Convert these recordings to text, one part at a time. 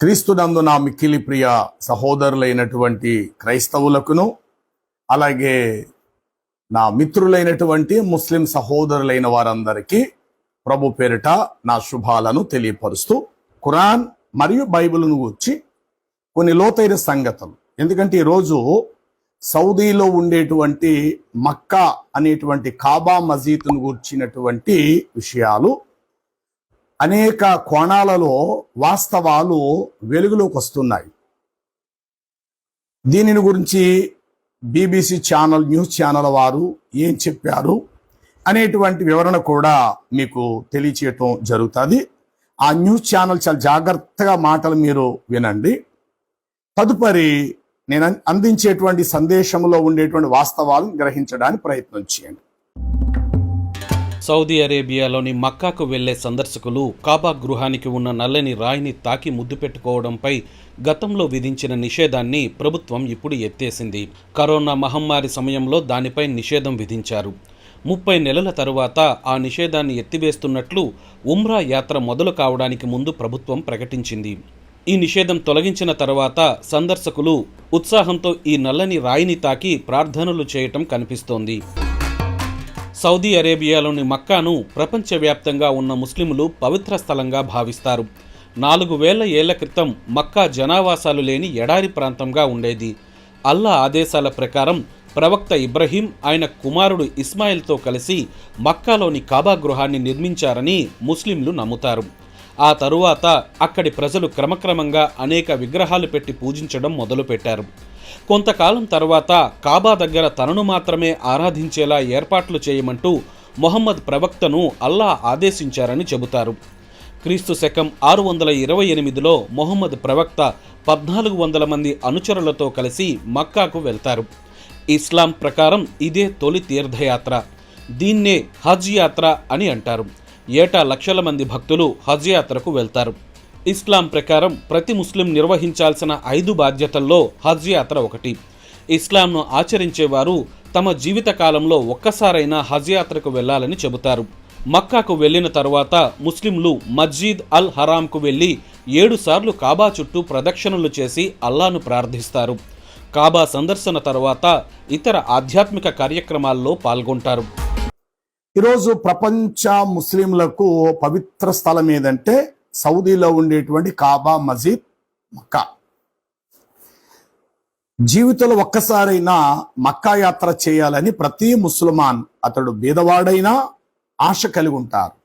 క్రీస్తునందు నా మిక్కిలి ప్రియ సహోదరులైనటువంటి క్రైస్తవులకును అలాగే నా మిత్రులైనటువంటి ముస్లిం సహోదరులైన వారందరికీ ప్రభు పేరిట నా శుభాలను తెలియపరుస్తూ ఖురాన్ మరియు బైబిల్ను గురించి కొన్ని లోతైన సంగతులు, ఎందుకంటే ఈరోజు సౌదీలో ఉండేటువంటి మక్కా అనేటువంటి కాబా మసీదును గురించినటువంటి విషయాలు అనేక కోణాలలో వాస్తవాలు వెలుగులోకి వస్తున్నాయి. దీనిని గురించి BBC ఛానల్, న్యూస్ ఛానల్ వారు ఏం చెప్పారు అనేటువంటి వివరణ కూడా మీకు తెలియచేయటం జరుగుతుంది. ఆ న్యూస్ ఛానల్ చాలా జాగ్రత్తగా మాటలు మీరు వినండి. తదుపరి నేను అందించేటువంటి సందేశంలో ఉండేటువంటి వాస్తవాలను గ్రహించడానికి ప్రయత్నం చేయండి. సౌదీ అరేబియాలోని మక్కాకు వెళ్లే సందర్శకులు కాబా గృహానికి ఉన్న నల్లని రాయిని తాకి ముద్దు పెట్టుకోవడంపై గతంలో విధించిన నిషేధాన్ని ప్రభుత్వం ఇప్పుడు ఎత్తేసింది. కరోనా మహమ్మారి సమయంలో దానిపై నిషేధం విధించారు. 30 నెలల తరువాత ఆ నిషేధాన్ని ఎత్తివేస్తున్నట్లు ఉమ్రా యాత్ర మొదలు కావడానికి ముందు ప్రభుత్వం ప్రకటించింది. ఈ నిషేధం తొలగించిన తర్వాత సందర్శకులు ఉత్సాహంతో ఈ నల్లని రాయిని తాకి ప్రార్థనలు చేయటం కనిపిస్తోంది. సౌదీ అరేబియాలోని మక్కాను ప్రపంచవ్యాప్తంగా ఉన్న ముస్లింలు పవిత్ర స్థలంగా భావిస్తారు. 4000 ఏళ్ల క్రితం మక్కా జనావాసాలు లేని ఎడారి ప్రాంతంగా ఉండేది. అల్లా ఆదేశాల ప్రకారం ప్రవక్త ఇబ్రహీం ఆయన కుమారుడు ఇస్మాయిల్తో కలిసి మక్కాలోని కాబా గృహాన్ని నిర్మించారని ముస్లింలు నమ్ముతారు. ఆ తరువాత అక్కడి ప్రజలు క్రమక్రమంగా అనేక విగ్రహాలు పెట్టి పూజించడం మొదలుపెట్టారు. కొంతకాలం తర్వాత కాబా దగ్గర తనను మాత్రమే ఆరాధించేలా ఏర్పాట్లు చేయమంటూ మొహమ్మద్ ప్రవక్తను అల్లా ఆదేశించారని చెబుతారు. క్రీస్తు శకం 628లో మొహమ్మద్ ప్రవక్త 1400 మంది అనుచరులతో కలిసి మక్కాకు వెళ్తారు. ఇస్లాం ప్రకారం ఇదే తొలి తీర్థయాత్ర. దీన్నే హజ్ యాత్ర అని అంటారు. ఏటా లక్షల మంది భక్తులు హజ్ యాత్రకు వెళ్తారు. ఇస్లాం ప్రకారం ప్రతి ముస్లిం నిర్వహించాల్సిన 5 బాధ్యతల్లో హజ్ యాత్ర ఒకటి. ఇస్లాంను ఆచరించేవారు తమ జీవిత కాలంలో ఒక్కసారైనా హజ్ యాత్రకు వెళ్లాలని చెబుతారు. మక్కాకు వెళ్లిన తరువాత ముస్లింలు మస్జిద్ అల్ హరాంకు వెళ్లి 7 సార్లు కాబా చుట్టూ ప్రదక్షిణలు చేసి అల్లాను ప్రార్థిస్తారు. కాబా సందర్శన తరువాత ఇతర ఆధ్యాత్మిక కార్యక్రమాల్లో పాల్గొంటారు. ఈరోజు ప్రపంచ ముస్లింలకు పవిత్ర స్థలం ఏదంటే సౌదీలో ఉండేటువంటి కాబా మసీద్, మక్కా. జీవితంలో ఒక్కసారైనా మక్కా యాత్ర చేయాలని ప్రతి ముస్లిమాన్, అతడు బీదవాడైనా ఆశ కలిగి ఉంటారు.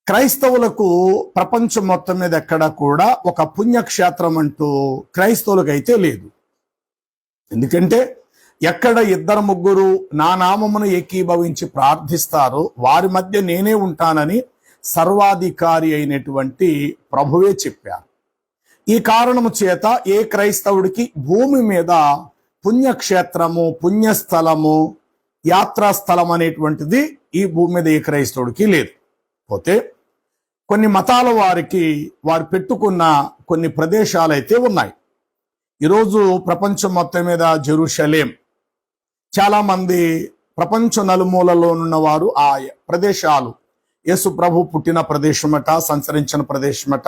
క్రైస్తవులకు ప్రపంచం మొత్తం మీద ఎక్కడ కూడా ఒక పుణ్యక్షేత్రం అంటూ క్రైస్తవులకైతే లేదు. ఎందుకంటే ఎక్కడ 2-3 నా నామమును ఏకీభవించి ప్రార్థిస్తారో వారి మధ్య నేనే ఉంటానని సర్వాధికారి అయినటువంటి ప్రభువే చెప్పారు. ఈ కారణము చేత ఏ క్రైస్తవుడికి భూమి మీద పుణ్యక్షేత్రము, పుణ్యస్థలము, యాత్రాస్థలం అనేటువంటిది ఈ భూమి మీద ఏ క్రైస్తవుడికి లేదు. పోతే కొన్ని మతాల వారికి వారు పెట్టుకున్న కొన్ని ప్రదేశాలు అయితే ఉన్నాయి. ఈరోజు ప్రపంచం మొత్తం మీద జెరూషలేం, చాలా మంది ప్రపంచ నలుమూలలో ఉన్నవారు ఆ ప్రదేశాలు యేసు ప్రభు పుట్టిన ప్రదేశమట, సంచరించిన ప్రదేశమట,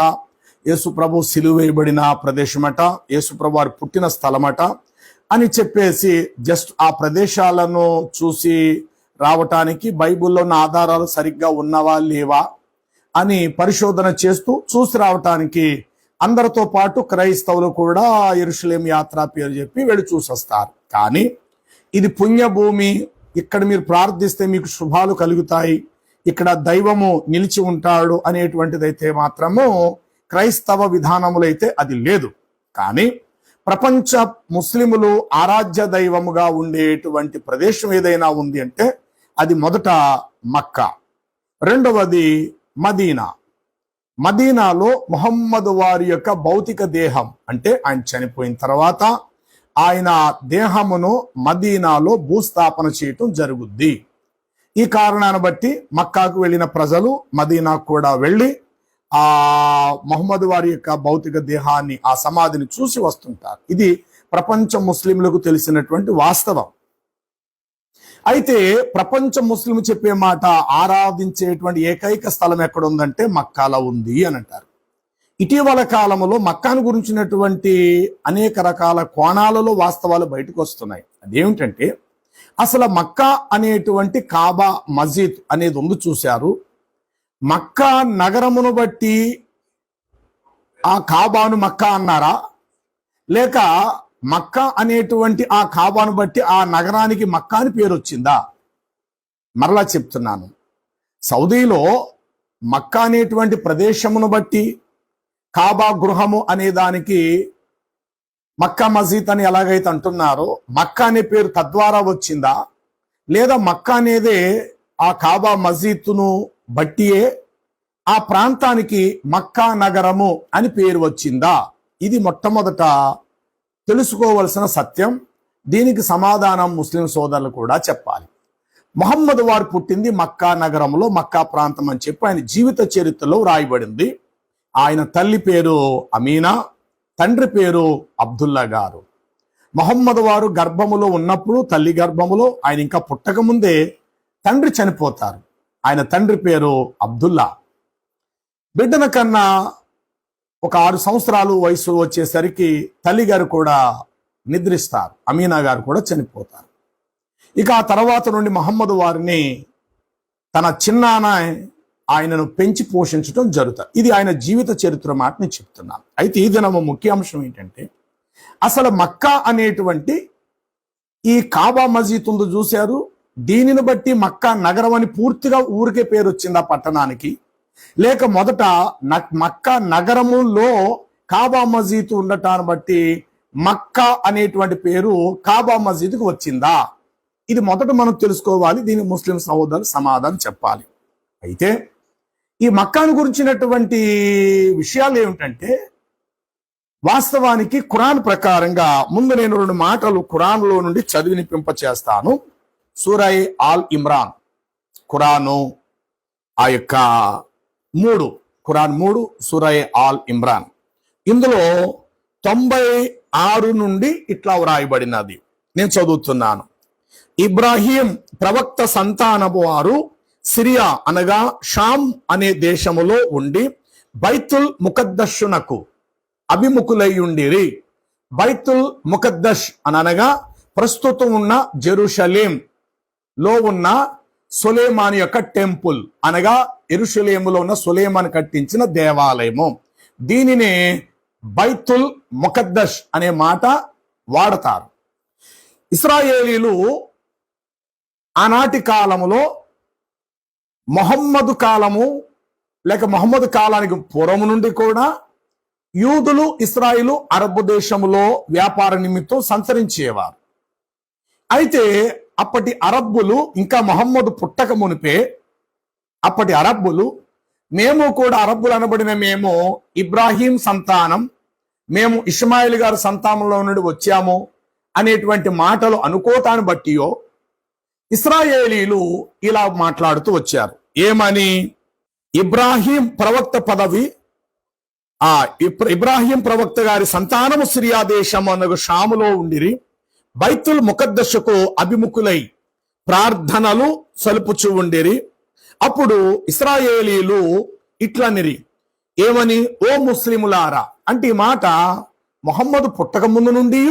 యేసు ప్రభు సిలువ వేయబడిన ప్రదేశమట, యేసు ప్రభు వారు పుట్టిన స్థలమట అని చెప్పేసి జస్ట్ ఆ ప్రదేశాలను చూసి రావటానికి బైబిల్లో ఉన్న ఆధారాలు సరిగ్గా ఉన్నవా లేవా అని పరిశోధన చేస్తూ చూసి రావటానికి అందరితో పాటు క్రైస్తవులు కూడా యెరూషలేం యాత్ర పేరు చెప్పి వెళ్ళి చూసొస్తారు. కానీ ఇది పుణ్యభూమి, ఇక్కడ మీరు ప్రార్థిస్తే మీకు శుభాలు కలుగుతాయి, ఇక్కడ దైవము నిలిచి ఉంటాడు అనేటువంటిదైతే మాత్రము క్రైస్తవ విధానములైతే అది లేదు. కానీ ప్రపంచ ముస్లిములు ఆరాధ్య దైవముగా ఉండేటువంటి ప్రదేశం ఏదైనా ఉంది అంటే అది మొదట మక్కా, రెండవది మదీనా. మదీనాలో ముహమ్మద్ వారి యొక్క భౌతిక దేహం, అంటే ఆయన చనిపోయిన తర్వాత ఆయన దేహమును మదీనాలో భూస్థాపన చేయటం జరుగుద్ది. ఈ కారణాన్ని బట్టి మక్కాకు వెళ్ళిన ప్రజలు మదీనాకు కూడా వెళ్ళి ఆ ముహమ్మద్ వారి యొక్క భౌతిక దేహాన్ని, ఆ సమాధిని చూసి వస్తుంటారు. ఇది ప్రపంచ ముస్లింలకు తెలిసినటువంటి వాస్తవం. అయితే ప్రపంచ ముస్లిం చెప్పే మాట ఆరాధించేటువంటి ఏకైక స్థలం ఎక్కడ ఉందంటే మక్కాలో ఉంది అని అంటారు. ఇటీవల కాలంలో మక్కాను గురించినటువంటి అనేక రకాల కోణాలలో వాస్తవాలు బయటకు వస్తున్నాయి. అదేమిటంటే అసలు మక్కా అనేటువంటి కాబా మస్జిద్ అనేది ఉంది చూశారు. మక్కా నగరమును బట్టి ఆ కాబాను మక్కా అన్నారా, లేక మక్కా అనేటువంటి ఆ కాబాను బట్టి ఆ నగరానికి మక్కా అని పేరు వచ్చిందా? మరలా చెప్తున్నాను, సౌదీలో మక్కా అనేటువంటి ప్రదేశమును బట్టి కాబా గృహము అనే దానికి మక్కా మస్జిద్ అని ఎలాగైతే అంటున్నారో మక్కా అనే పేరు తద్వారా వచ్చిందా, లేదా మక్కా అనేదే ఆ కాబా మస్జిద్ను బట్టియే ఆ ప్రాంతానికి మక్కా నగరము అని పేరు వచ్చిందా? ఇది మొట్టమొదట తెలుసుకోవలసిన సత్యం. దీనికి సమాధానం ముస్లిం సోదరులు కూడా చెప్పాలి. ముహమ్మద్ వారు పుట్టింది మక్కా నగరంలో, మక్కా ప్రాంతం అని చెప్పి ఆయన జీవిత చరిత్రలో రాయబడింది. ఆయన తల్లి పేరు అమీనా, తండ్రి పేరు అబ్దుల్లా గారు. ముహమ్మద్ వారు గర్భములో ఉన్నప్పుడు, తల్లి గర్భములో, ఆయన ఇంకా పుట్టక ముందే తండ్రి చనిపోతారు. ఆయన తండ్రి పేరు అబ్దుల్లా. బిడ్డన కన్నా ఒక 6 సంవత్సరాలు వయసు వచ్చేసరికి తల్లి గారు కూడా నిద్రిస్తారు, అమీనా గారు కూడా చనిపోతారు. ఇక ఆ తర్వాత నుండి మహమ్మద్ వారిని తన చిన్నాన్న ఆయనను పెంచి పోషించడం జరుగుతుంది. ఇది ఆయన జీవిత చరిత్ర మాట నేను చెప్తున్నాను. అయితే ఈ దినము ముఖ్య అంశం ఏంటంటే అసలు మక్కా అనేటువంటి ఈ కాబా మస్జిద్ ఉందో చూశారు, దీనిని బట్టి మక్కా నగరం అని పూర్తిగా ఊరికే పేరు వచ్చింది ఆ పట్టణానికి, లేక మొదట మక్కా నగరములో కాబా మస్జిద్ ఉండటాన్ని బట్టి మక్కా అనేటువంటి పేరు కాబా మస్జిద్కి వచ్చిందా? ఇది మొదట మనం తెలుసుకోవాలి. దీనికి ముస్లిం సహోదరులు సమాధానం చెప్పాలి. అయితే ఈ మక్కాను గురించినటువంటి విషయాలు ఏమిటంటే వాస్తవానికి ఖురాన్ ప్రకారంగా ముందు నేను 2 మాటలు ఖురాన్లో నుండి చదివినిపింప చేస్తాను. సూరై ఆల్ ఇమ్రాన్ ఖురాను ఆ యొక్క 3 ఖురాన్ 3 సూరై ఆల్ ఇమ్రాన్, ఇందులో 96 నుండి ఇట్లా వ్రాయబడినది. నేను చదువుతున్నాను. ఇబ్రాహీం ప్రవక్త సంతానపు వారు సిరియా అనగా షామ్ అనే దేశములో ఉండి బైతుల్ ముకద్దస్సునకు అభిముఖులై ఉండిరి. బైతుల్ ముకద్దస్ అనగా ప్రస్తుతం ఉన్న జెరూషలేం లో ఉన్న సులేమాన్ యొక్క టెంపుల్ అనగా యెరూషలేములో ఉన్న సులేమాన్ కట్టించిన దేవాలయము. దీనినే బైతుల్ ముకద్దస్ అనే మాట వాడతారు. ఇశ్రాయేలీలు ఆనాటి కాలములో మొహమ్మదు కాలము లేక మొహమ్మదు కాలానికి పూర్వము నుండి కూడా యూదులు ఇశ్రాయేలు అరబ్ దేశములో వ్యాపార నిమిత్తం సంచరించేవారు. అయితే అప్పటి అరబ్బులు ఇంకా మొహమ్మదు పుట్టక మునిపే అప్పటి అరబ్బులు మేము కూడా అరబ్బులు అనబడిన మేము ఇబ్రాహీం సంతానం, మేము ఇష్మాయిల్ గారి సంతానంలో నుండి వచ్చాము అనేటువంటి మాటలు అనుకోటాన్ని బట్టియో ఇశ్రాయేలీలు ఇలా మాట్లాడుతూ వచ్చారు. ఏమని? ఇబ్రాహీం ప్రవక్త పదవి ఇబ్రాహీం ప్రవక్త గారి సంతానము సిరియా దేశం అనగా షాములో ఉండిరి. బైతుల్ ముకద్దస్సుకు అభిముఖులై ప్రార్థనలు సలుపుచూ ఉండిరి. అప్పుడు ఇశ్రాయేలీలు ఇట్లనిరి, ఏమని? ఓ ముస్లిములారా. అంటే ఈ మాట మొహమ్మదు పుట్టక ముందు నుండి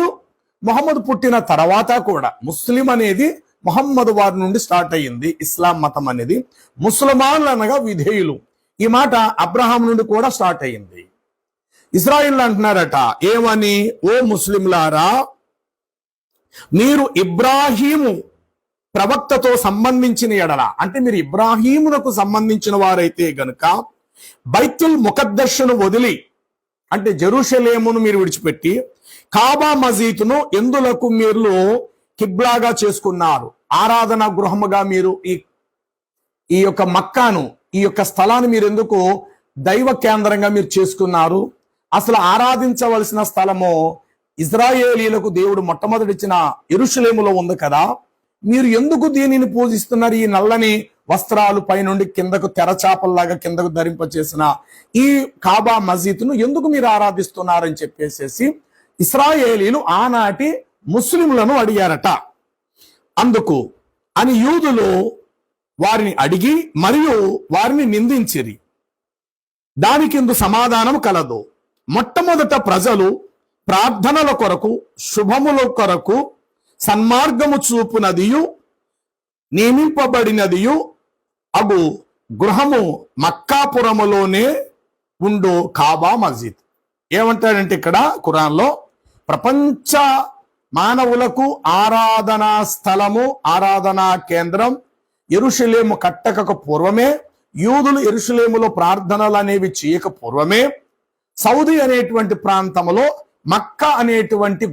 మొహమ్మదు పుట్టిన తర్వాత కూడా ముస్లిం అనేది మొహమ్మదు వారి నుండి స్టార్ట్ అయ్యింది. ఇస్లాం మతం అనేది ముస్లిమాన్లు అనగా విధేయులు. ఈ మాట అబ్రహాం నుండి కూడా స్టార్ట్ అయ్యింది. ఇశ్రాయేలు అంటున్నారట ఏమని? ఓ ముస్లింలారా, మీరు ఇబ్రాహీము ప్రవక్తతో సంబంధించిన ఎడల, అంటే మీరు ఇబ్రాహీమునకు సంబంధించిన వారైతే గనుక బైతుల్ ముకద్దస్సును వదిలి, అంటే జెరూషలేమును మీరు విడిచిపెట్టి కాబా మస్జిద్ను ఎందులకు మీరు కిబ్లాగా చేసుకున్నారు, ఆరాధన గృహముగా మీరు ఈ యొక్క మక్కాను, ఈ యొక్క స్థలాన్ని మీరు ఎందుకు దైవ కేంద్రంగా మీరు చేసుకున్నారు? అసలు ఆరాధించవలసిన స్థలము ఇజ్రాయేలీలకు దేవుడు మొట్టమొదటి ఇచ్చిన యెరూషలేములో ఉంది కదా, మీరు ఎందుకు దీనిని పూజిస్తున్నారు? ఈ నల్లని వస్త్రాలు పైనుండి కిందకు తెరచాపల్లాగా కిందకు ధరింపచేసిన ఈ కాబా మస్జిద్ను ఎందుకు మీరు ఆరాధిస్తున్నారని చెప్పేసేసి ఇశ్రాయేలీలు ఆనాటి ముస్లింలను అడిగారట. అందుకు అని యూదులు వారిని అడిగి మరియు వారిని నిందించిరి. దానికిందు సమాధానం కలదు. మొట్టమొదట ప్రజలు ప్రార్థనల కొరకు, శుభముల కొరకు సన్మార్గము చూపునదియు నియమింపబడినదియు అగు గృహము మక్కాపురములోనే ఉండు కాబా మస్జిద్. ఏమంటాడంటే ఇక్కడ ఖురాన్లో, ప్రపంచ మానవులకు ఆరాధనా స్థలము, ఆరాధనా కేంద్రం యెరూషలేము కట్టక పూర్వమే, యూదులు యెరూషలేములో ప్రార్థనలు అనేవి చేయక పూర్వమే, సౌదీ అనేటువంటి ప్రాంతంలో మక్కా అనేటువంటి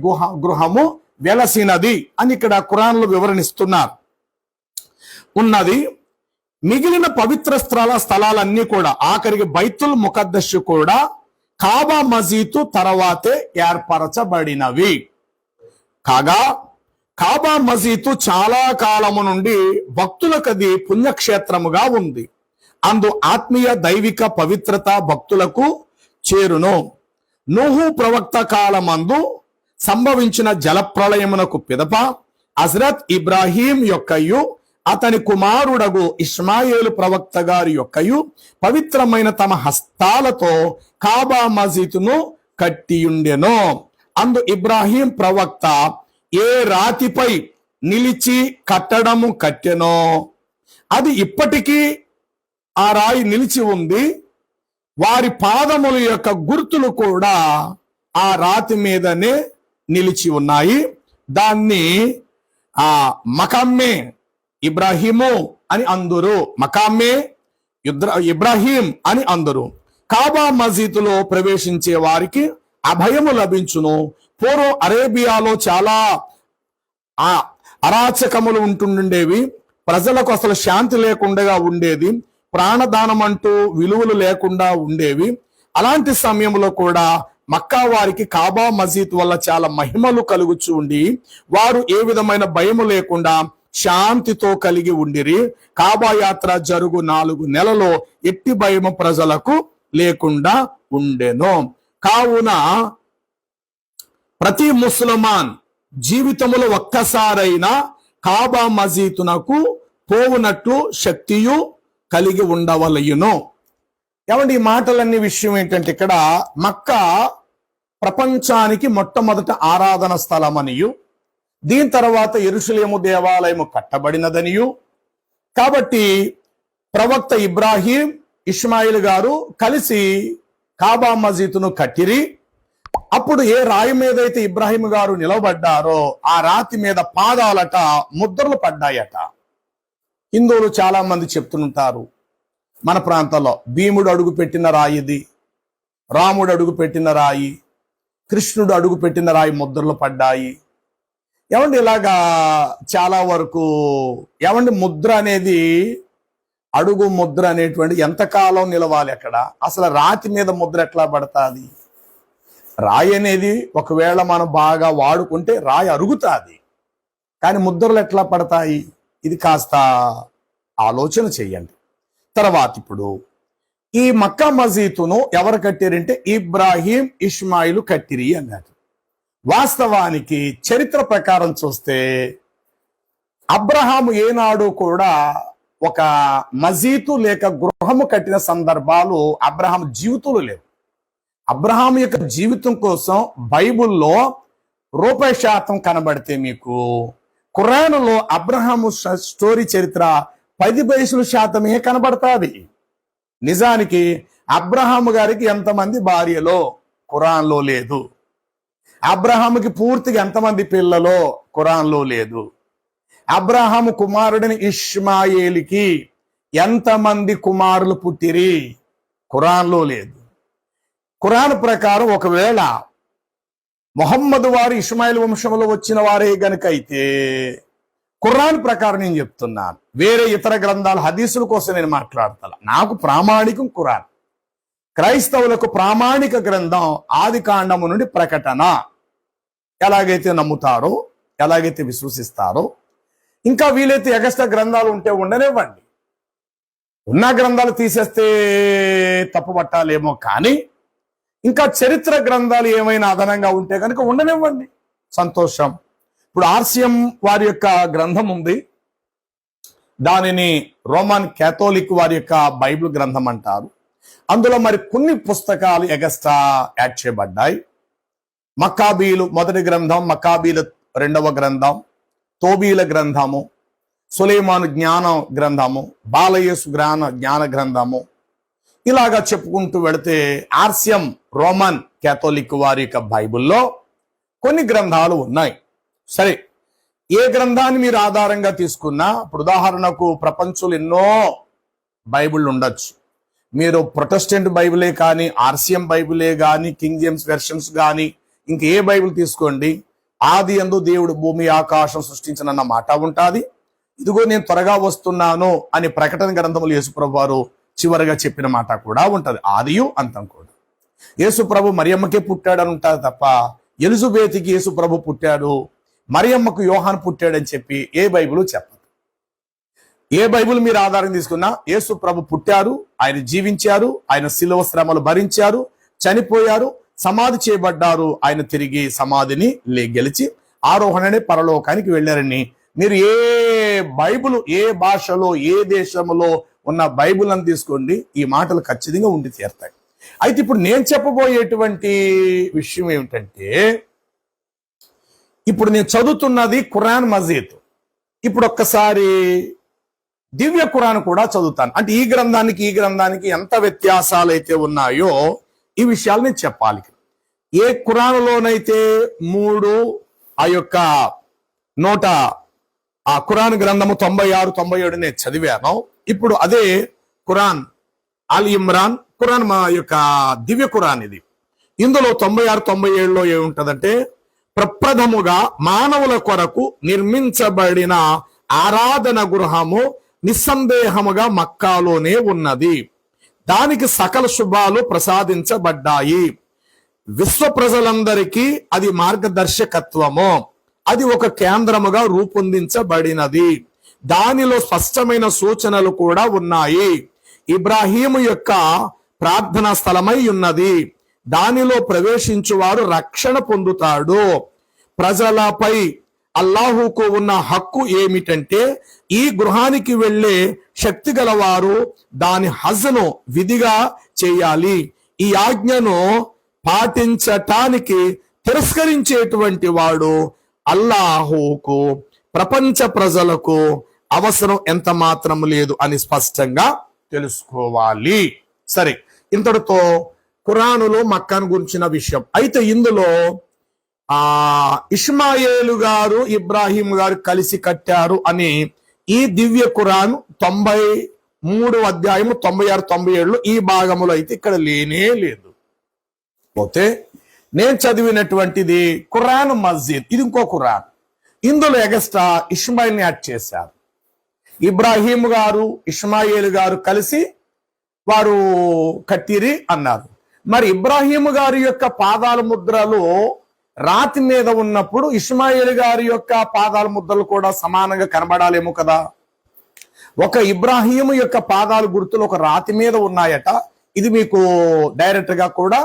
గృహము వెలసినది అని ఇక్కడ ఖురాన్లో వివరణిస్తున్నారు ఉన్నది. మిగిలిన పవిత్ర స్థలాలన్నీ కూడా, ఆఖరికి బైతుల్ ముకద్దస్ కూడా కాబా మసీదు తర్వాతే ఏర్పరచబడినవి. కాగా కాబా మసీదు చాలా కాలము నుండి భక్తులకు అది పుణ్యక్షేత్రముగా ఉంది. అందు ఆత్మీయ దైవిక పవిత్రత భక్తులకు చేరును. నూహు ప్రవక్త కాలమందు సంభవించిన జలప్రళయమునకు పిదప హజరత్ ఇబ్రాహీం యొక్కయు అతని కుమారుడగు ఇష్మాయేలు ప్రవక్త గారి యొక్కయు పవిత్రమైన తమ హస్తాలతో కాబా మసీదును కట్టియుండెను. అందు ఇబ్రాహీం ప్రవక్త ఏ రాతిపై నిలిచి కట్టడము కట్టెనో అది ఇప్పటికీ ఆ రాయి నిలిచి ఉంది. వారి పాదముల యొక్క గుర్తులు కూడా ఆ రాతి మీదనే నిలిచి ఉన్నాయి. దాన్ని మకామ్మే ఇబ్రాహీము అని అందురు, మకామ్మే ఇబ్రాహీం అని అందురు. కాబా మసీదులో ప్రవేశించే వారికి అభయము లభించును. పూర్వం అరేబియాలో చాలా అరాచకములు ఉంటుండేవి. ప్రజలకు అసలు శాంతి లేకుండా ఉండేది. ప్రాణదానం అంటూ విలువలు లేకుండా ఉండేవి. అలాంటి సమయంలో కూడా మక్కా వారికి కాబా మసీద్ వల్ల చాలా మహిమలు కలుగుచూ ఉండి వారు ఏ విధమైన భయము లేకుండా శాంతితో కలిగి ఉండిరి. కాబా యాత్ర జరుగు 4 నెలలో ఎట్టి భయము ప్రజలకు లేకుండా ఉండెను. కావున ప్రతి ముస్లిమాన్ జీవితములో ఒక్కసారైనా కాబా మసీదునకు పోవునట్లు శక్తియు కలిగి ఉండవలయును. ఏమంటే ఈ మాటలన్నీ విషయం ఏంటంటే, ఇక్కడ మక్కా ప్రపంచానికి మొట్టమొదట ఆరాధన స్థలం అనియు, దీని తర్వాత యెరూషలేము దేవాలయము కట్టబడినదనియు, కాబట్టి ప్రవక్త ఇబ్రాహీం ఇష్మాయిల్ గారు కలిసి కాబా మసీదును కట్టిరి. అప్పుడు ఏ రాయి మీద అయితే ఇబ్రాహీం గారు నిలబడ్డారో ఆ రాతి మీద పాదాలట ముద్రలు పడ్డాయట. హిందువులు చాలా మంది చెప్తుంటారు, మన ప్రాంతంలో భీముడు అడుగు పెట్టిన రాయిది, రాముడు అడుగు పెట్టిన రాయి, కృష్ణుడు అడుగు పెట్టిన రాయి ముద్రలు పడ్డాయి. ఏమండి ఇలాగా చాలా వరకు ఏమండి ముద్ర అనేది, అడుగు ముద్ర అనేటువంటి ఎంతకాలం నిలవాలి అక్కడ? అసలు రాతి మీద ముద్ర ఎట్లా పడుతుంది? రాయి అనేది ఒకవేళ మనం బాగా వాడుకుంటే రాయి అరుగుతుంది, కానీ ముద్రలు ఎట్లా పడతాయి? ఇది కాస్త ఆలోచన చెయ్యండి. తర్వాత ఇప్పుడు ఈ మక్కా మసీదును ఎవరు కట్టారంటే ఇబ్రాహీం ఇష్మాయిలు కట్టిరి అన్నారు. వాస్తవానికి చరిత్ర ప్రకారం చూస్తే అబ్రహాము ఏనాడు కూడా ఒక మసీదు లేక గృహము కట్టిన సందర్భాలు అబ్రహాం జీవితంలో లేవు. అబ్రహాం యొక్క జీవితం కోసం బైబుల్లో ₹1 కనబడితే మీకు ఖురానులో అబ్రహాము స్టోరీ చరిత్ర 10% కనబడుతుంది. నిజానికి అబ్రహాము గారికి ఎంతమంది భార్యలో ఖురాన్లో లేదు. అబ్రహాముకి పూర్తిగా ఎంతమంది పిల్లలో ఖురాన్లో లేదు. అబ్రహాము కుమారుడిని ఇష్మాయేలుకి ఎంతమంది కుమారులు పుట్టిరి ఖురాన్లో లేదు. ఖురాన్ ప్రకారం ఒకవేళ మొహమ్మద్ వారు ఇష్మాయిల్ వంశంలో వచ్చిన వారే గనుక అయితే, ఖురాన్ ప్రకారం నేను చెప్తున్నాను, వేరే ఇతర గ్రంథాల హదీసుల కోసం నేను మాట్లాడతాను. నాకు ప్రామాణికం ఖురాన్. క్రైస్తవులకు ప్రామాణిక గ్రంథం ఆది కాండము నుండి ప్రకటన. ఎలాగైతే నమ్ముతారో, ఎలాగైతే విశ్వసిస్తారో, ఇంకా వీలైతే ఎగస్ట్రా గ్రంథాలు ఉంటే ఉండనివ్వండి. ఉన్న గ్రంథాలు తీసేస్తే తప్పు పట్టాలేమో, కానీ ఇంకా చరిత్ర గ్రంథాలు ఏమైనా అదనంగా ఉంటే కనుక ఉండనివ్వండి, సంతోషం. ఇప్పుడు ఆర్సిఎం వారి యొక్క గ్రంథం ఉంది, దానిని రోమన్ క్యాథోలిక్ వారి యొక్క బైబిల్ గ్రంథం అంటారు. అందులో మరి కొన్ని పుస్తకాలు ఎగస్ట్రా యాడ్ చేయబడ్డాయి. మక్కాబీలు మొదటి గ్రంథం, మక్కాబీల రెండవ గ్రంథం, తోబీల గ్రంథము, సులైమాను జ్ఞాన గ్రంథము, బాలయేసు జ్ఞాన గ్రంథము, ఇలాగా చెప్పుకుంటూ వెళితే ఆర్సియం రోమన్ కేథోలిక్ వారి యొక్క బైబిల్లో కొన్ని గ్రంథాలు ఉన్నాయి. సరే, ఏ గ్రంథాన్ని మీరు ఆధారంగా తీసుకున్నా, ఇప్పుడు ఉదాహరణకు ప్రపంచంలో ఎన్నో బైబిళ్ళు ఉండొచ్చు. మీరు ప్రొటెస్టెంట్ బైబిలే కానీ, ఆర్సిఎం బైబిలే కానీ, కింగ్ జేమ్స్ వెర్షన్స్ కానీ, ఇంక ఏ బైబిల్ తీసుకోండి, ఆది యందు దేవుడు భూమి ఆకాశం సృష్టించిన మాట ఉంటుంది. ఇదిగో నేను త్వరగా వస్తున్నాను అని ప్రకటన గ్రంథములు యేసుప్రభు వారు చివరిగా చెప్పిన మాట కూడా ఉంటది. ఆదియు అంతం కూడా యేసుప్రభు మరియమ్మకే పుట్టాడని ఉంటుంది తప్ప ఎలిజబెత్కి యేసుప్రభు పుట్టాడు, మరియమ్మకు యోహాను పుట్టాడని చెప్పి ఏ బైబిల్ చెప్పదు. ఏ బైబిల్ మీరు ఆధారం తీసుకున్నా యేసుప్రభు పుట్టారు, ఆయన జీవించారు, ఆయన శిలువ శ్రమలు భరించారు, చనిపోయారు, సమాధి చేయబడ్డారు, ఆయన తిరిగి సమాధిని గెలిచి ఆరోహణనే పరలోకానికి వెళ్ళారని మీరు ఏ బైబిల్, ఏ భాషలో, ఏ దేశంలో ఉన్న బైబిల్ అని తీసుకోండి, ఈ మాటలు ఖచ్చితంగా ఉండి తీరుతాయి. అయితే ఇప్పుడు నేను చెప్పబోయేటువంటి విషయం ఏమిటంటే, ఇప్పుడు నేను చదువుతున్నది ఖురాన్ మజీద్. ఇప్పుడు ఒక్కసారి దివ్య ఖురాన్ కూడా చదువుతాను. అంటే ఈ గ్రంథానికి ఎంత వ్యత్యాసాలు అయితే ఉన్నాయో ఈ విషయాలు నేను చెప్పాలి. ఏ ఖురాన్లోనైతే 3 ఆ యొక్క నోట ఆ ఖురాన్ గ్రంథము 96, 97 నేను చదివాను. ఇప్పుడు అదే ఖురాన్ అల్ ఇమ్రాన్ ఖురాన్ మా యొక్క దివ్య ఖురాన్ ఇది. ఇందులో 96, 97లో ఏముంటదంటే, ప్రప్రథముగా మానవుల కొరకు నిర్మించబడిన ఆరాధన గృహము నిస్సందేహముగా మక్కాలోనే ఉన్నది. దానికి సకల శుభాలు ప్రసాదించబడ్డాయి. విశ్వ ప్రజలందరికీ అది మార్గదర్శకత్వము. అది ఒక కేంద్రముగా రూపొందించబడినది. దానిలో స్పష్టమైన సూచనలు కూడా ఉన్నాయి. ఇబ్రాహీము యొక్క ప్రార్థనా స్థలమై ఉన్నది. దానిలో ప్రవేశించువారు రక్షణ పొందుతాడు. ప్రజలపై అల్లాహుకు ఉన్న హక్కు ఏమిటంటే, ఈ గృహానికి వెళ్ళే శక్తి గలవారు దాని హజ్ను విధిగా చేయాలి. ఈ ఆజ్ఞను పాటించటానికి తిరస్కరించేటువంటి వాడు అల్లాహుకు, ప్రపంచ ప్రజలకు అవసరం ఎంత మాత్రం లేదు అని స్పష్టంగా తెలుసుకోవాలి. సరే, ఇంతటితో ఖురానులో మక్కాను గురించిన విషయం. అయితే ఇందులో ఇష్మాయేలు గారు, ఇబ్రాహీం గారు కలిసి కట్టారు అని ఈ దివ్య ఖురాన్ 93 అధ్యాయము 96, 97 ఈ భాగములో అయితే ఇక్కడ లేనే లేదు. పోతే నేను చదివినటువంటిది ఖురాన్ మస్జిద్, ఇది ఇంకో ఖురాన్. ఇందులో ఎగస్ట్రా ఇష్మాయిల్ని యాడ్ చేశారు. ఇబ్రాహీం గారు, ఇష్మాయేలు గారు కలిసి వారు కట్టిరి అన్నారు. మరి ఇబ్రాహీం గారి యొక్క పాదాల ముద్రలు రాతి మీద ఉన్నప్పుడు ఇష్మాయేలు గారి యొక్క పాదాల ముద్రలు కూడా సమానంగా కనబడాలేమో కదా. ఒక ఇబ్రాహీం యొక్క పాదాల గుర్తులు ఒక రాతి మీద ఉన్నాయట. ఇది మీకు డైరెక్ట్ గా కూడా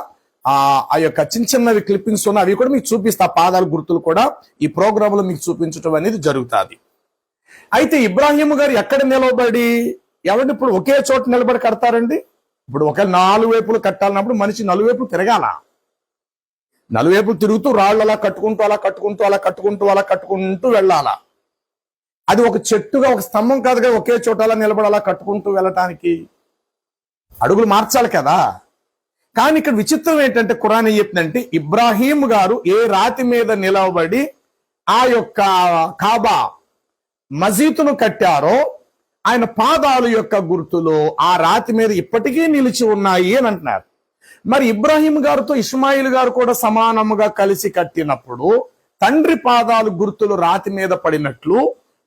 ఆ యొక్క చిన్నవి క్లిప్పింగ్స్ ఉన్నాయి, అవి కూడా మీకు చూపిస్తా. పాదాల గుర్తులు కూడా ఈ ప్రోగ్రామ్ లో మీకు చూపించడం అనేది జరుగుతుంది. అయితే ఇబ్రాహీం గారు ఎక్కడ నిలబడి, ఎవరిని ఇప్పుడు ఒకే చోట నిలబడి కడతారండి? ఇప్పుడు ఒక 4 వైపులు కట్టాలన్నప్పుడు మనిషి 4 వైపులు తిరగాల. 4 వైపులు తిరుగుతూ రాళ్ళు అలా కట్టుకుంటూ వెళ్ళాలా. అది ఒక చెట్టుగా, ఒక స్తంభం కాదుగా ఒకే చోట అలా నిలబడి అలా కట్టుకుంటూ వెళ్ళటానికి అడుగులు మార్చాలి కదా. కానీ ఇక్కడ విచిత్రం ఏంటంటే, ఖురాన్ ఏం చెప్తుందంటే, ఇబ్రాహీం గారు ఏ రాతి మీద నిలబడి ఆ యొక్క కాబా మసీదును కట్టారో ఆయన పాదాలు యొక్క గుర్తులు ఆ రాతి మీద ఇప్పటికీ నిలిచి ఉన్నాయి అని అంటున్నారు. మరి ఇబ్రాహీం గారితో ఇష్మాయిల్ గారు కూడా సమానముగా కలిసి కట్టినప్పుడు తండ్రి పాదాలు గుర్తులు రాతి మీద పడినట్లు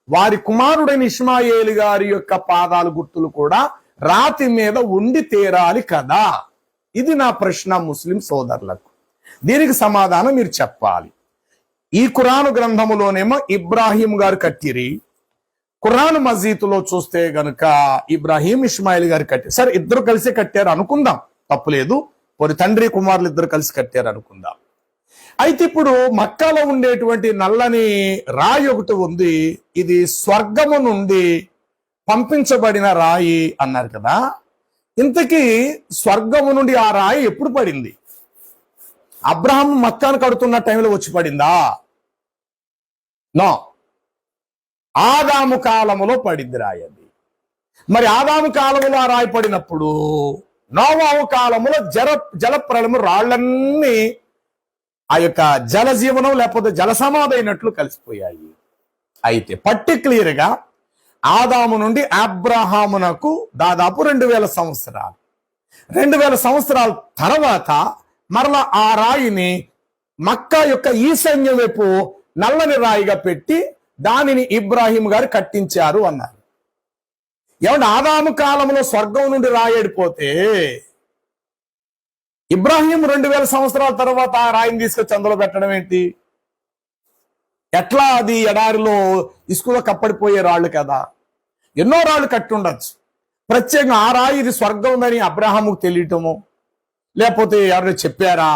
వారి కుమారుడైన ఇష్మాయేలు గారి యొక్క పాదాలు గుర్తులు కూడా రాతి మీద ఉండి తీరాలి కదా. ఇది నా ప్రశ్న ముస్లిం సోదరులకు. దీనికి సమాధానం మీరు చెప్పాలి. ఈ ఖురాను గ్రంథములోనేమో ఇబ్రాహీం గారు కట్టిరి, ఖురాన్ మస్జిద్లో చూస్తే గనుక ఇబ్రాహీం, ఇష్మాయిల్ గారు కట్టారు. సరే, ఇద్దరు కలిసి కట్టారు అనుకుందాం, తప్పులేదు. పోనీ తండ్రి కుమారులు ఇద్దరు కలిసి కట్టారు అనుకుందాం. అయితే ఇప్పుడు మక్కాలో ఉండేటువంటి నల్లని రాయి ఒకటి ఉంది. ఇది స్వర్గము నుండి పంపించబడిన రాయి అన్నారు కదా. ఇంతకీ స్వర్గము నుండి ఆ రాయి ఎప్పుడు పడింది? అబ్రహాం మక్కాను కడుతున్న టైంలో వచ్చి పడిందా? నో, ఆదాము కాలములో పడింది రాయి అది. మరి ఆదాము కాలములో ఆ రాయి పడినప్పుడు నోవాహు కాలములో జలప్రళయము రాళ్లన్నీ ఆ యొక్క జలజీవనం లేకపోతే జలసమాధి అయినట్లు కలిసిపోయాయి. అయితే పర్టిక్యులర్ గా ఆదాము నుండి అబ్రహామునకు దాదాపు 2000 సంవత్సరాలు. 2000 సంవత్సరాల తర్వాత మరలా ఆ రాయిని మక్కా యొక్క ఈశాన్యం వైపు నల్లని రాయిగా పెట్టి దానిని ఇబ్రాహీం గారు కట్టించారు అన్నారు. ఏమంటే ఆదాము కాలంలో స్వర్గం నుండి రాయడిపోతే ఇబ్రాహీం 2000 సంవత్సరాల తర్వాత ఆ రాయిని తీసుకొచ్చి అందులో పెట్టడం ఏంటి? ఎట్లా? అది ఎడారిలో ఇసుకలో కప్పడిపోయే రాళ్ళు కదా, ఎన్నో రాళ్ళు కట్టి ఉండొచ్చు. ప్రత్యేకంగా ఆ రాయి ఇది స్వర్గం ఉందని అబ్రహాముకు తెలియటము, లేకపోతే ఎవరైనా చెప్పారా,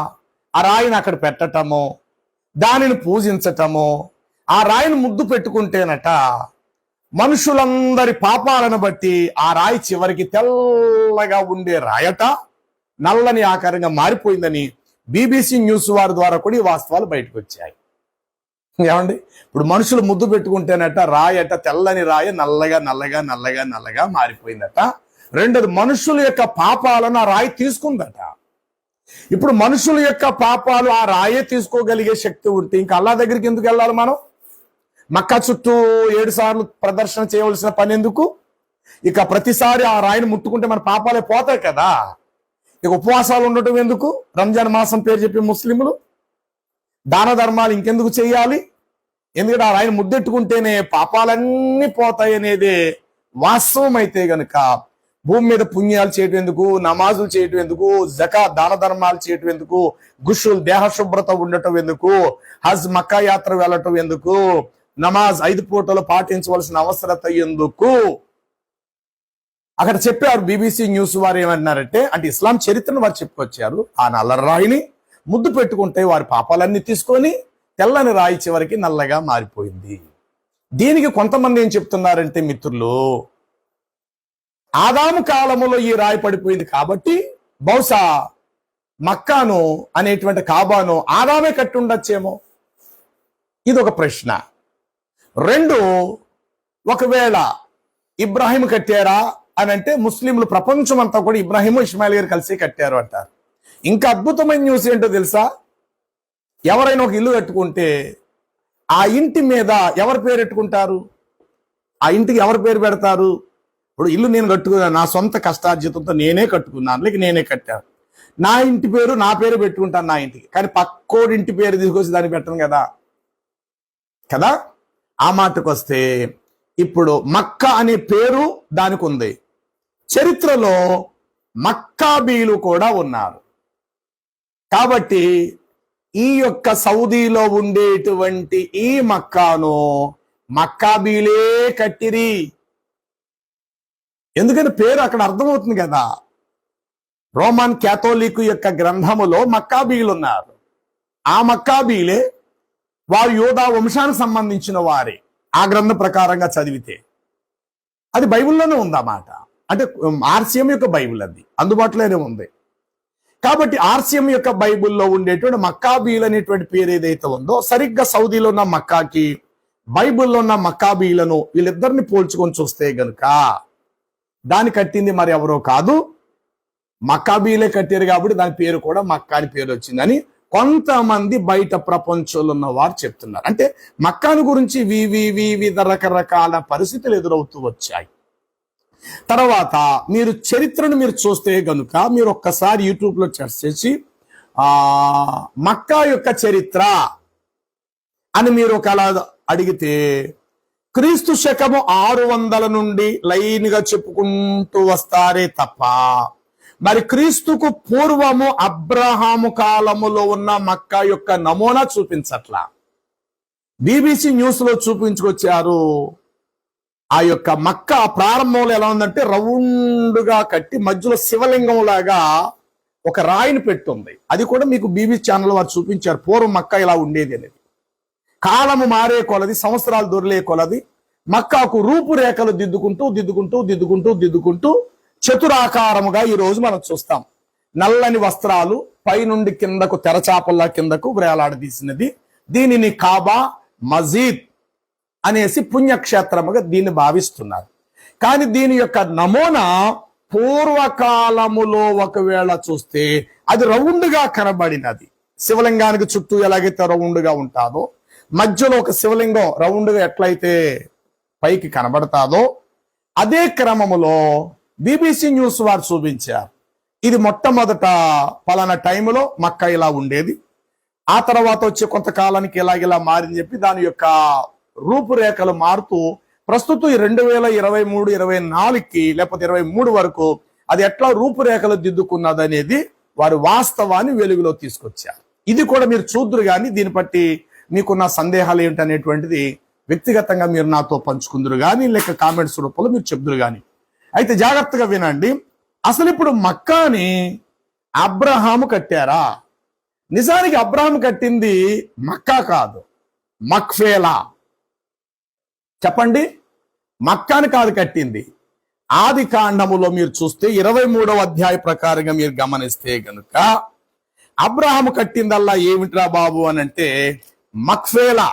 ఆ రాయిని అక్కడ పెట్టటము, దానిని పూజించటము, ఆ రాయిని ముద్దు పెట్టుకుంటేనట మనుషులందరి పాపాలను బట్టి ఆ రాయి చివరికి తెల్లగా ఉండే రాయట నల్లని ఆకారంగా మారిపోయిందని BBC న్యూస్ వారి ద్వారా కూడా ఈ వాస్తవాలు బయటకు వచ్చాయి. ఏమండి, ఇప్పుడు మనుషులు ముద్దు పెట్టుకుంటేనట రాయట తెల్లని రాయ నల్లగా నల్లగా నల్లగా నల్లగా మారిపోయిందట. రెండోది, మనుషుల యొక్క పాపాలను ఆ రాయి తీసుకుందట. ఇప్పుడు మనుషుల యొక్క పాపాలు ఆ రాయే తీసుకోగలిగే శక్తి ఉంటే ఇంకా అల్లా దగ్గరికి ఎందుకు వెళ్ళాలి మనం? మక్కా చుట్టూ 7 సార్లు ప్రదర్శన చేయవలసిన పని ఎందుకు? ఇక ప్రతిసారి ఆ రాయిని ముట్టుకుంటే మన పాపాలే పోతాయి కదా. ఇక ఉపవాసాలు ఉండటం ఎందుకు? రంజాన్ మాసం పేరు చెప్పి ముస్లింలు దాన ధర్మాలు ఇంకెందుకు చేయాలి? ఎందుకంటే ఆ రాయిని ముద్దెట్టుకుంటేనే పాపాలన్నీ పోతాయి అనేది వాస్తవం అయితే గనుక భూమి మీద పుణ్యాలు చేయటం ఎందుకు, నమాజులు చేయటం ఎందుకు, జకాత్ దాన ధర్మాలు చేయటం ఎందుకు, గుషుల్ దేహ శుభ్రత ఉండటం ఎందుకు, హజ్ మక్కా యాత్ర వెళ్ళటం ఎందుకు, నమాజ్ 5 పూటలు పాటించవలసిన అవసరత ఎందుకు? అక్కడ చెప్పారు BBC న్యూస్ వారు ఏమన్నారంటే, అంటే ఇస్లాం చరిత్రను వారు చెప్పుకొచ్చారు. ఆ నల్ల రాయిని ముద్దు పెట్టుకుంటే వారి పాపాలన్నీ తీసుకొని తెల్లని రాయి చివరికి నల్లగా మారిపోయింది. దీనికి కొంతమంది ఏం చెప్తున్నారంటే మిత్రులు, ఆదాము కాలములో ఈ రాయి పడిపోయింది కాబట్టి బహుశా మక్కాను అనేటువంటి కాబాను ఆదామే కట్టి ఉండొచ్చేమో. ఇది ఒక ప్రశ్న. 2, ఒకవేళ ఇబ్రాహీం కట్టారా అని అంటే ముస్లింలు ప్రపంచం అంతా కూడా ఇబ్రాహీము ఇస్మాయిల్ గారు కలిసి కట్టారు అంటారు. ఇంకా అద్భుతమైన న్యూస్ ఏంటో తెలుసా? ఎవరైనా ఒక ఇల్లు కట్టుకుంటే ఆ ఇంటి మీద ఎవరి పేరు పెట్టుకుంటారు? ఆ ఇంటికి ఎవరి పేరు పెడతారు? ఇప్పుడు ఇల్లు నేను కట్టుకున్నాను, నా సొంత కష్టార్జితంతో నేనే కట్టుకున్నాను, లేక నేనే కట్టాను. నా ఇంటి పేరు నా పేరు పెట్టుకుంటాను నా ఇంటికి, కానీ పక్కోడి ఇంటి పేరు తీసుకొచ్చి దాన్ని పెట్టను కదా. ఆ మాటకు వస్తే ఇప్పుడు మక్కా అనే పేరు దానికి ఉంది. చరిత్రలో మక్కాబీలు కూడా ఉన్నారు. కాబట్టి ఈ యొక్క సౌదీలో ఉండేటువంటి ఈ మక్కాను మక్కాబీలే కట్టిరి. ఎందుకని పేరు అక్కడ అర్థమవుతుంది కదా. రోమన్ క్యాథోలిక్ యొక్క గ్రంథములో మక్కాబీలు ఉన్నారు. ఆ మక్కాబీలే వారు యోధా వంశానికి సంబంధించిన వారే. ఆ గ్రంథం ప్రకారంగా చదివితే అది బైబిల్లోనే ఉందన్నమాట. అంటే RCM యొక్క బైబిల్ అది అందుబాటులోనే ఉంది. కాబట్టి RCM యొక్క బైబిల్లో ఉండేటువంటి మక్కాబీలు అనేటువంటి పేరు ఏదైతే ఉందో సరిగ్గా సౌదీలో ఉన్న మక్కాకి బైబిల్లో ఉన్న మక్కాబీలను వీళ్ళిద్దరిని పోల్చుకొని చూస్తే గనుక దాన్ని కట్టింది మరి ఎవరో కాదు, మక్కాబీలే కట్టారు. కాబట్టి దాని పేరు కూడా మక్కా అని పేరు వచ్చిందని కొంతమంది బయట ప్రపంచంలో ఉన్న వారు చెప్తున్నారు. అంటే మక్కాను గురించి వివిధ రకరకాల పరిస్థితులు ఎదురవుతూ వచ్చాయి. తర్వాత మీరు చరిత్రను మీరు చూస్తే గనుక మీరు ఒక్కసారి యూట్యూబ్ లో సెర్చ్ చేసి మక్కా యొక్క చరిత్ర అని మీరు ఒకలా అడిగితే క్రీస్తు శకము 600 నుండి లైన్ గా చెప్పుకుంటూ వస్తారే తప్ప మరి క్రీస్తుకు పూర్వము అబ్రహాము కాలములో ఉన్న మక్కా యొక్క నమూనా చూపించట్లా. BBC న్యూస్ లో చూపించుకొచ్చారు. ఆ యొక్క మక్కా ప్రారంభంలో ఎలా ఉందంటే రౌండ్ గా కట్టి మధ్యలో శివలింగం లాగా ఒక రాయిని పెట్టుంది. అది కూడా మీకు BBC ఛానల్ వారు చూపించారు. పూర్వం మక్కా ఇలా ఉండేది అనేది. కాలము మారే కొలది, సంవత్సరాలు దొరిలే కొలది మక్కాకు రూపురేఖలు దిద్దుకుంటూ చతురాకారముగా ఈ రోజు మనం చూస్తాం. నల్లని వస్త్రాలు పైనుండి కిందకు తెరచాపల్లా కిందకు వేలాడదీసినది. దీనిని కాబా మజీద్ అనేసి పుణ్యక్షేత్రముగా దీన్ని భావిస్తున్నారు. కానీ దీని యొక్క నమూనా పూర్వకాలములో ఒకవేళ చూస్తే అది రౌండ్గా కనబడినది. శివలింగానికి చుట్టూ ఎలాగైతే రౌండ్గా ఉంటాదో, మధ్యలో ఒక శివలింగం రౌండ్గా ఎట్లయితే పైకి కనబడతాదో, అదే క్రమములో BBC న్యూస్ వారు చూపించారు. ఇది మొట్టమొదట పలానా టైంలో మక్కా ఇలా ఉండేది, ఆ తర్వాత వచ్చే కొంతకాలానికి ఇలాగిలా మారింది చెప్పి దాని యొక్క రూపురేఖలు మారుతూ ప్రస్తుతం 2023, 24కి లేకపోతే 23 వరకు అది ఎట్లా రూపురేఖలు దిద్దుకున్నది అనేది వారు వాస్తవాన్ని వెలుగులో తీసుకొచ్చారు. ఇది కూడా మీరు చూద్దురు కానీ దీన్ని బట్టి మీకున్న సందేహాలు ఏంటనేటువంటిది వ్యక్తిగతంగా మీరు నాతో పంచుకుందరు కానీ లేక కామెంట్స్ రూపంలో మీరు చెప్దురు కానీ. అయితే జాగ్రత్తగా వినండి. అసలు ఇప్పుడు మక్కాని అబ్రహాము కట్టారా? నిజానికి అబ్రహాము కట్టింది మక్కా కాదు, మక్ఫేలా. చెప్పండి, మక్కాని కాదు కట్టింది. ఆది కాండములో మీరు చూస్తే 23వ అధ్యాయ ప్రకారంగా మీరు గమనిస్తే గనుక అబ్రహాము కట్టిందల్లా ఏమిట్రా బాబు అని అంటే మక్ఫేలా.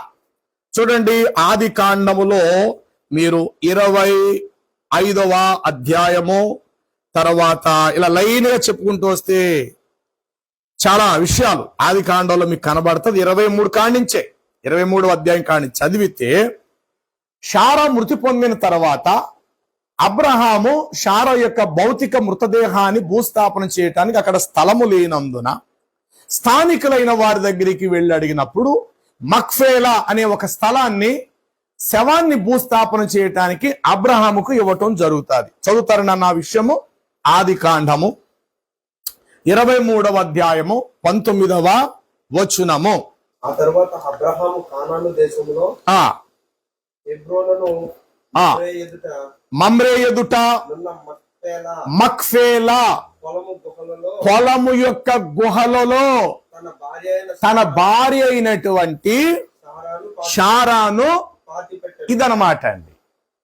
చూడండి, ఆది కాండములో మీరు 25వ అధ్యాయము తర్వాత ఇలా లైన్ గా చెప్పుకుంటూ వస్తే చాలా విషయాలు ఆది కాండంలో మీకు కనబడుతుంది. 23 కాండించే 23వ అధ్యాయం కాండించి చదివితే షారా మృతి పొందిన తర్వాత అబ్రహాము షారా యొక్క భౌతిక మృతదేహాన్ని భూస్థాపన చేయటానికి అక్కడ స్థలము లేనందున స్థానికులైన వారి దగ్గరికి వెళ్ళి అడిగినప్పుడు మక్ఫేలా అనే ఒక స్థలాన్ని శవాన్ని భూస్థాపన చేయటానికి అబ్రహాముకు ఇవ్వటం జరుగుతుంది. చదువుతారన్న నా విషయము ఆది కాండము 23వ అధ్యాయము 19వ వచనము. ఆ తర్వాత అబ్రహాము కానాను దేశంలో హెబ్రోనును మమ్రే ఎదుట మక్ఫేలా పొలము యొక్క గుహలలో తన భార్య అయినటువంటి షారాను, ఇదనమాట అండి.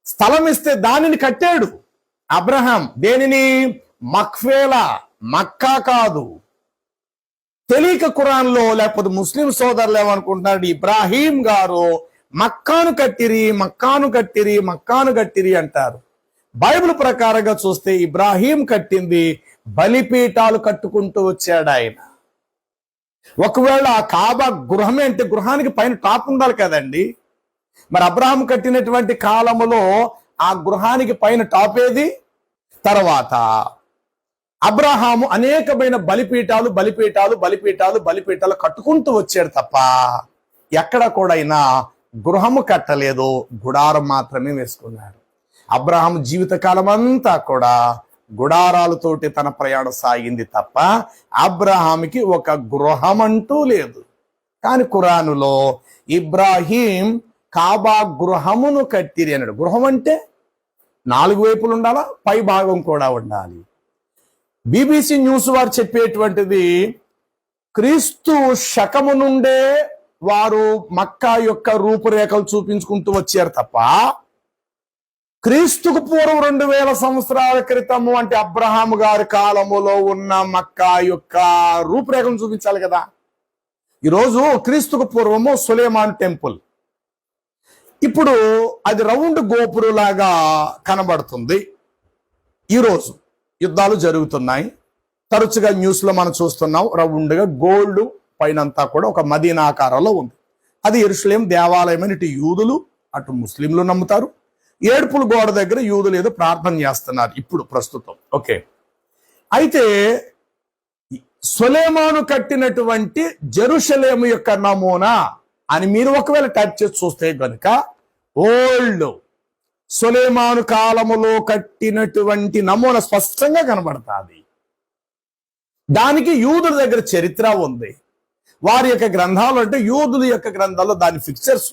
స్థలం ఇస్తే దానిని కట్టాడు అబ్రహాం. దేనిని? మక్ఫేలా, మక్కా కాదు. తెలియక ఖురాన్లో లేకపోతే ముస్లిం సోదరులు ఏమనుకుంటున్నారు, ఇబ్రాహీం గారు మక్కాను కట్టిరి, మక్కాను కట్టిరి, మక్కాను కట్టిరి అంటారు. బైబిల్ ప్రకారంగా చూస్తే ఇబ్రాహీం కట్టింది బలిపీఠాలు కట్టుకుంటూ వచ్చాడు ఆయన. ఒకవేళ ఆ కాబా గృహమే అంటే గృహానికి పైన టాప్ ఉండాలి కదండి. మరి అబ్రహాం కట్టినటువంటి కాలములో ఆ గృహానికి పైన టాప్ ఏది? తర్వాత అబ్రహాము అనేకమైన బలిపీఠాలు బలిపీఠాలు బలిపీఠాలు బలిపీఠాలు కట్టుకుంటూ వచ్చాడు తప్ప ఎక్కడ కూడా అయినా గృహము కట్టలేదు, గుడారం మాత్రమే వేసుకున్నాడు. అబ్రహాము జీవితకాలం అంతా కూడా గుడారాలతోటి తన ప్రయాణం సాగింది తప్ప అబ్రహాముకి ఒక గృహం అంటూ లేదు. కానీ ఖురానులో ఇబ్రాహీం కాబా గృహమును కట్టిరి అన్నాడు. గృహం అంటే 4 వైపులు ఉండాలా, పై భాగం కూడా ఉండాలి. BBC న్యూస్ వారు చెప్పేటువంటిది క్రీస్తు శకము నుండే వారు మక్కా యొక్క రూపురేఖలు చూపించుకుంటూ వచ్చారు తప్ప క్రీస్తుకు పూర్వం 2000 సంవత్సరాల క్రితము అంటే అబ్రహాము గారి కాలములో ఉన్న మక్కా యొక్క రూపురేఖను చూపించాలి కదా. ఈరోజు క్రీస్తుకు పూర్వము సులేమాన్ టెంపుల్, ఇప్పుడు అది రౌండ్ గోపురులాగా కనబడుతుంది. ఈరోజు యుద్ధాలు జరుగుతున్నాయి, తరచుగా న్యూస్ లో మనం చూస్తున్నాం. రౌండ్ గా గోల్డ్ పైనంతా కూడా ఒక మదీనా ఆకారంలో ఉంది. అది యెరూషలేం దేవాలయం అని ఇటు యూదులు అటు ముస్లింలు నమ్ముతారు. ఏడుపుల గోడ దగ్గర యూదులు ఏదో ప్రార్థన చేస్తున్నారు ఇప్పుడు ప్రస్తుతం. ఓకే, అయితే సొలొమోను కట్టినటువంటి జెరూషలేము యొక్క నమూనా అని మీరు ఒకవేళ టచ్ చేసి చూస్తే గనుక ఓల్డ్ సొలొమోను కాలములో కట్టినటువంటి నమూనా స్పష్టంగా కనబడుతుంది. దానికి యూదుల దగ్గర చరిత్ర ఉంది. వారి యొక్క గ్రంథాలు అంటే యూదుల యొక్క గ్రంథాల్లో దాని పిక్చర్స్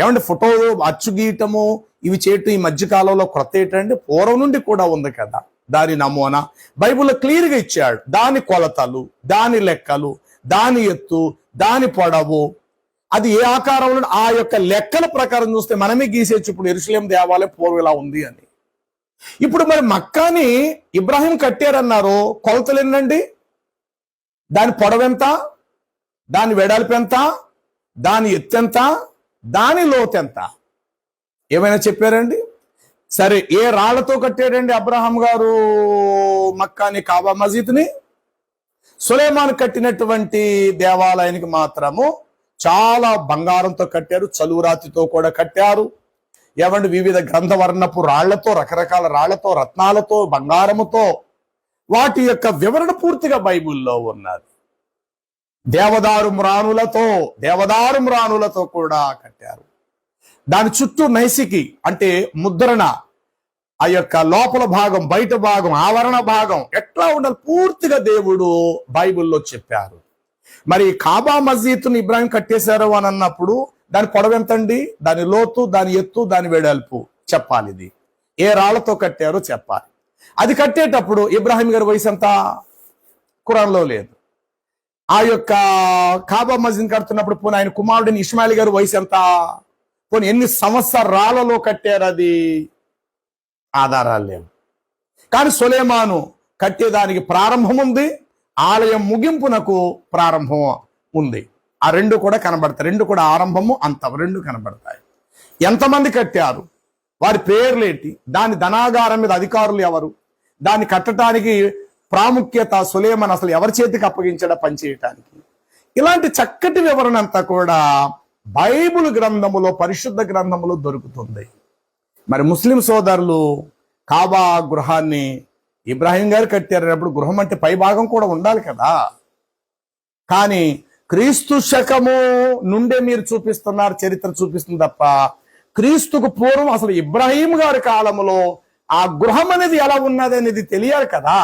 ఏమంటే ఫోటోలు అచ్చు గీయటము ఇవి చేయటం ఈ మధ్య కాలంలో కొత్త ఏంటంటే పూర్వం నుండి కూడా ఉంది కదా. దాని నమూనా బైబిల్లో క్లియర్ గా ఇచ్చాడు. దాని కొలతలు, దాని లెక్కలు, దాని ఎత్తు, దాని పొడవు, అది ఏ ఆకారంలో ఆ యొక్క లెక్కల ప్రకారం చూస్తే మనమే గీసేచ్చు ఇప్పుడు యెరూషలేం దేవాలయం పూర్వం ఇలా ఉంది అని. ఇప్పుడు మరి మక్కాని ఇబ్రాహీం కట్టారన్నారు, కొలతలు ఎన్నండి? దాని పొడవెంత, దాని వెడల్పు ఎంత, దాని ఎత్తెంత, దాని లోతెంత? ఏమైనా చెప్పారండి? సరే, ఏ రాళ్లతో కట్టాడండి అబ్రహాం గారు మక్కాని, కాబా మసీద్ని? సులేమాన్ కట్టినటువంటి దేవాలయానికి మాత్రము చాలా బంగారంతో కట్టారు, చలువరాతితో కూడా కట్టారు. ఏమంటే వివిధ గ్రంథవర్ణపు రాళ్లతో, రకరకాల రాళ్లతో, రత్నాలతో, బంగారముతో, వాటి యొక్క వివరణ పూర్తిగా బైబిల్లో ఉన్నది. దేవదారు మ్రాణులతో కూడా కట్టారు. దాని చుట్టూ నైసికి అంటే ముద్రణ, ఆ యొక్క లోపల భాగం, బయట భాగం, ఆవరణ భాగం ఎట్లా ఉండాలి పూర్తిగా దేవుడు బైబిల్లో చెప్పారు. మరి కాబా మస్జిద్ని ఇబ్రాహీం కట్టేశారు అని అన్నప్పుడు దాని పొడవు ఎంతండి, దాని లోతు, దాని ఎత్తు, దాని వెడల్పు చెప్పాలి. ఇది ఏ రాళ్లతో కట్టారో చెప్పాలి. అది కట్టేటప్పుడు ఇబ్రాహీం గారి వయసు ఎంత? ఖురాన్లో లేదు. ఆ యొక్క కాబా మస్జిద్ కడుతున్నప్పుడు పోనీ ఆయన కుమారుడిని ఇస్మాయిల్ గారి వయసు ఎంత? పోనీ ఎన్ని సంవత్సరాలలో కట్టారు? అది ఆధారాలు లేవు. కానీ సులేమాను కట్టేదానికి ప్రారంభం ఉంది, ఆలయం ముగింపునకు ప్రారంభం ఉంది. ఆ రెండు కూడా కనబడతాయి, రెండు కూడా ఆరంభము అంతం రెండు కనబడతాయి. ఎంతమంది కట్టారు, వారి పేర్లేంటి, దాని ధనాగారం మీద అధికారులు ఎవరు, దాన్ని కట్టడానికి ప్రాముఖ్యత, సులేమాన్ అసలు ఎవరి చేతికి అప్పగించడం పనిచేయటానికి, ఇలాంటి చక్కటి వివరణ అంతా కూడా బైబిల్ గ్రంథములో, పరిశుద్ధ గ్రంథములో దొరుకుతుంది. మరి ముస్లిం సోదరులు కాబా గృహాన్ని ఇబ్రాహీం గారు కట్టారన్నప్పుడు గృహం అంటే పై భాగం కూడా ఉండాలి కదా. కానీ క్రీస్తు శకము నుండే మీరు చూపిస్తున్నారు, చరిత్ర చూపిస్తుంది తప్ప క్రీస్తుకు పూర్వం అసలు ఇబ్రాహీం గారి కాలంలో ఆ గృహం అనేది ఎలా ఉన్నది అనేది తెలియాలి కదా.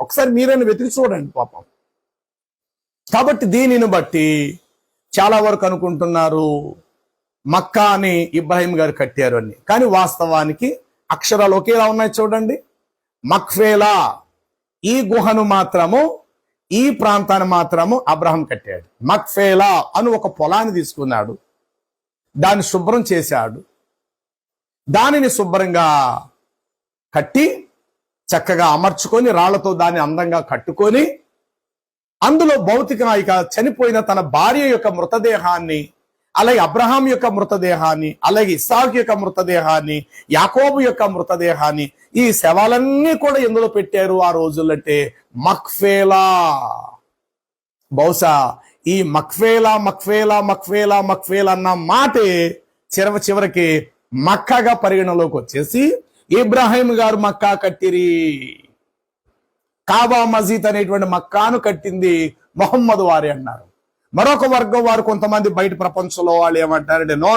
ఒకసారి మీరైనా వెతికి చూడండి పాపం. కాబట్టి దీనిని బట్టి చాలా వరకు అనుకుంటున్నారు మక్కా అని ఇబ్రాహీం గారు కట్టారు అని. కానీ వాస్తవానికి అక్షరాలు ఒకేలా ఉన్నాయి చూడండి. మక్ఫేలా, ఈ గుహను మాత్రము, ఈ ప్రాంతాన్ని మాత్రము అబ్రహాం కట్టాడు. మక్ఫేలా అని ఒక పొలాన్ని తీసుకున్నాడు, దాన్ని శుభ్రం చేశాడు, దానిని శుభ్రంగా కట్టి చక్కగా అమర్చుకొని రాళ్లతో దాన్ని అందంగా కట్టుకొని అందులో భౌతికంగా చనిపోయిన తన భార్య యొక్క మృతదేహాన్ని, అలాగే అబ్రహాం యొక్క మృతదేహాన్ని, అలాగే ఇస్సాకు యొక్క మృతదేహాన్ని, యాకోబు యొక్క మృతదేహాన్ని, ఈ శవాలన్నీ కూడా ఎందులో పెట్టారు ఆ రోజులంటే మక్ఫేలా. బహుశా ఈ మక్ఫేలా మక్ఫేలా మక్ఫేలా మక్ఫేలా అన్న మాటే చివరికి మక్కాగా పరిగణలోకి వచ్చేసి ఇబ్రాహీం గారు మక్కా కట్టిరి. కాబా మస్జిద్ అనేటువంటి మక్కాను కట్టింది మొహమ్మద్ వారి అన్నారు. మరొక వర్గం వారు కొంతమంది బయట ప్రపంచంలో వాళ్ళు ఏమంటారంటే నో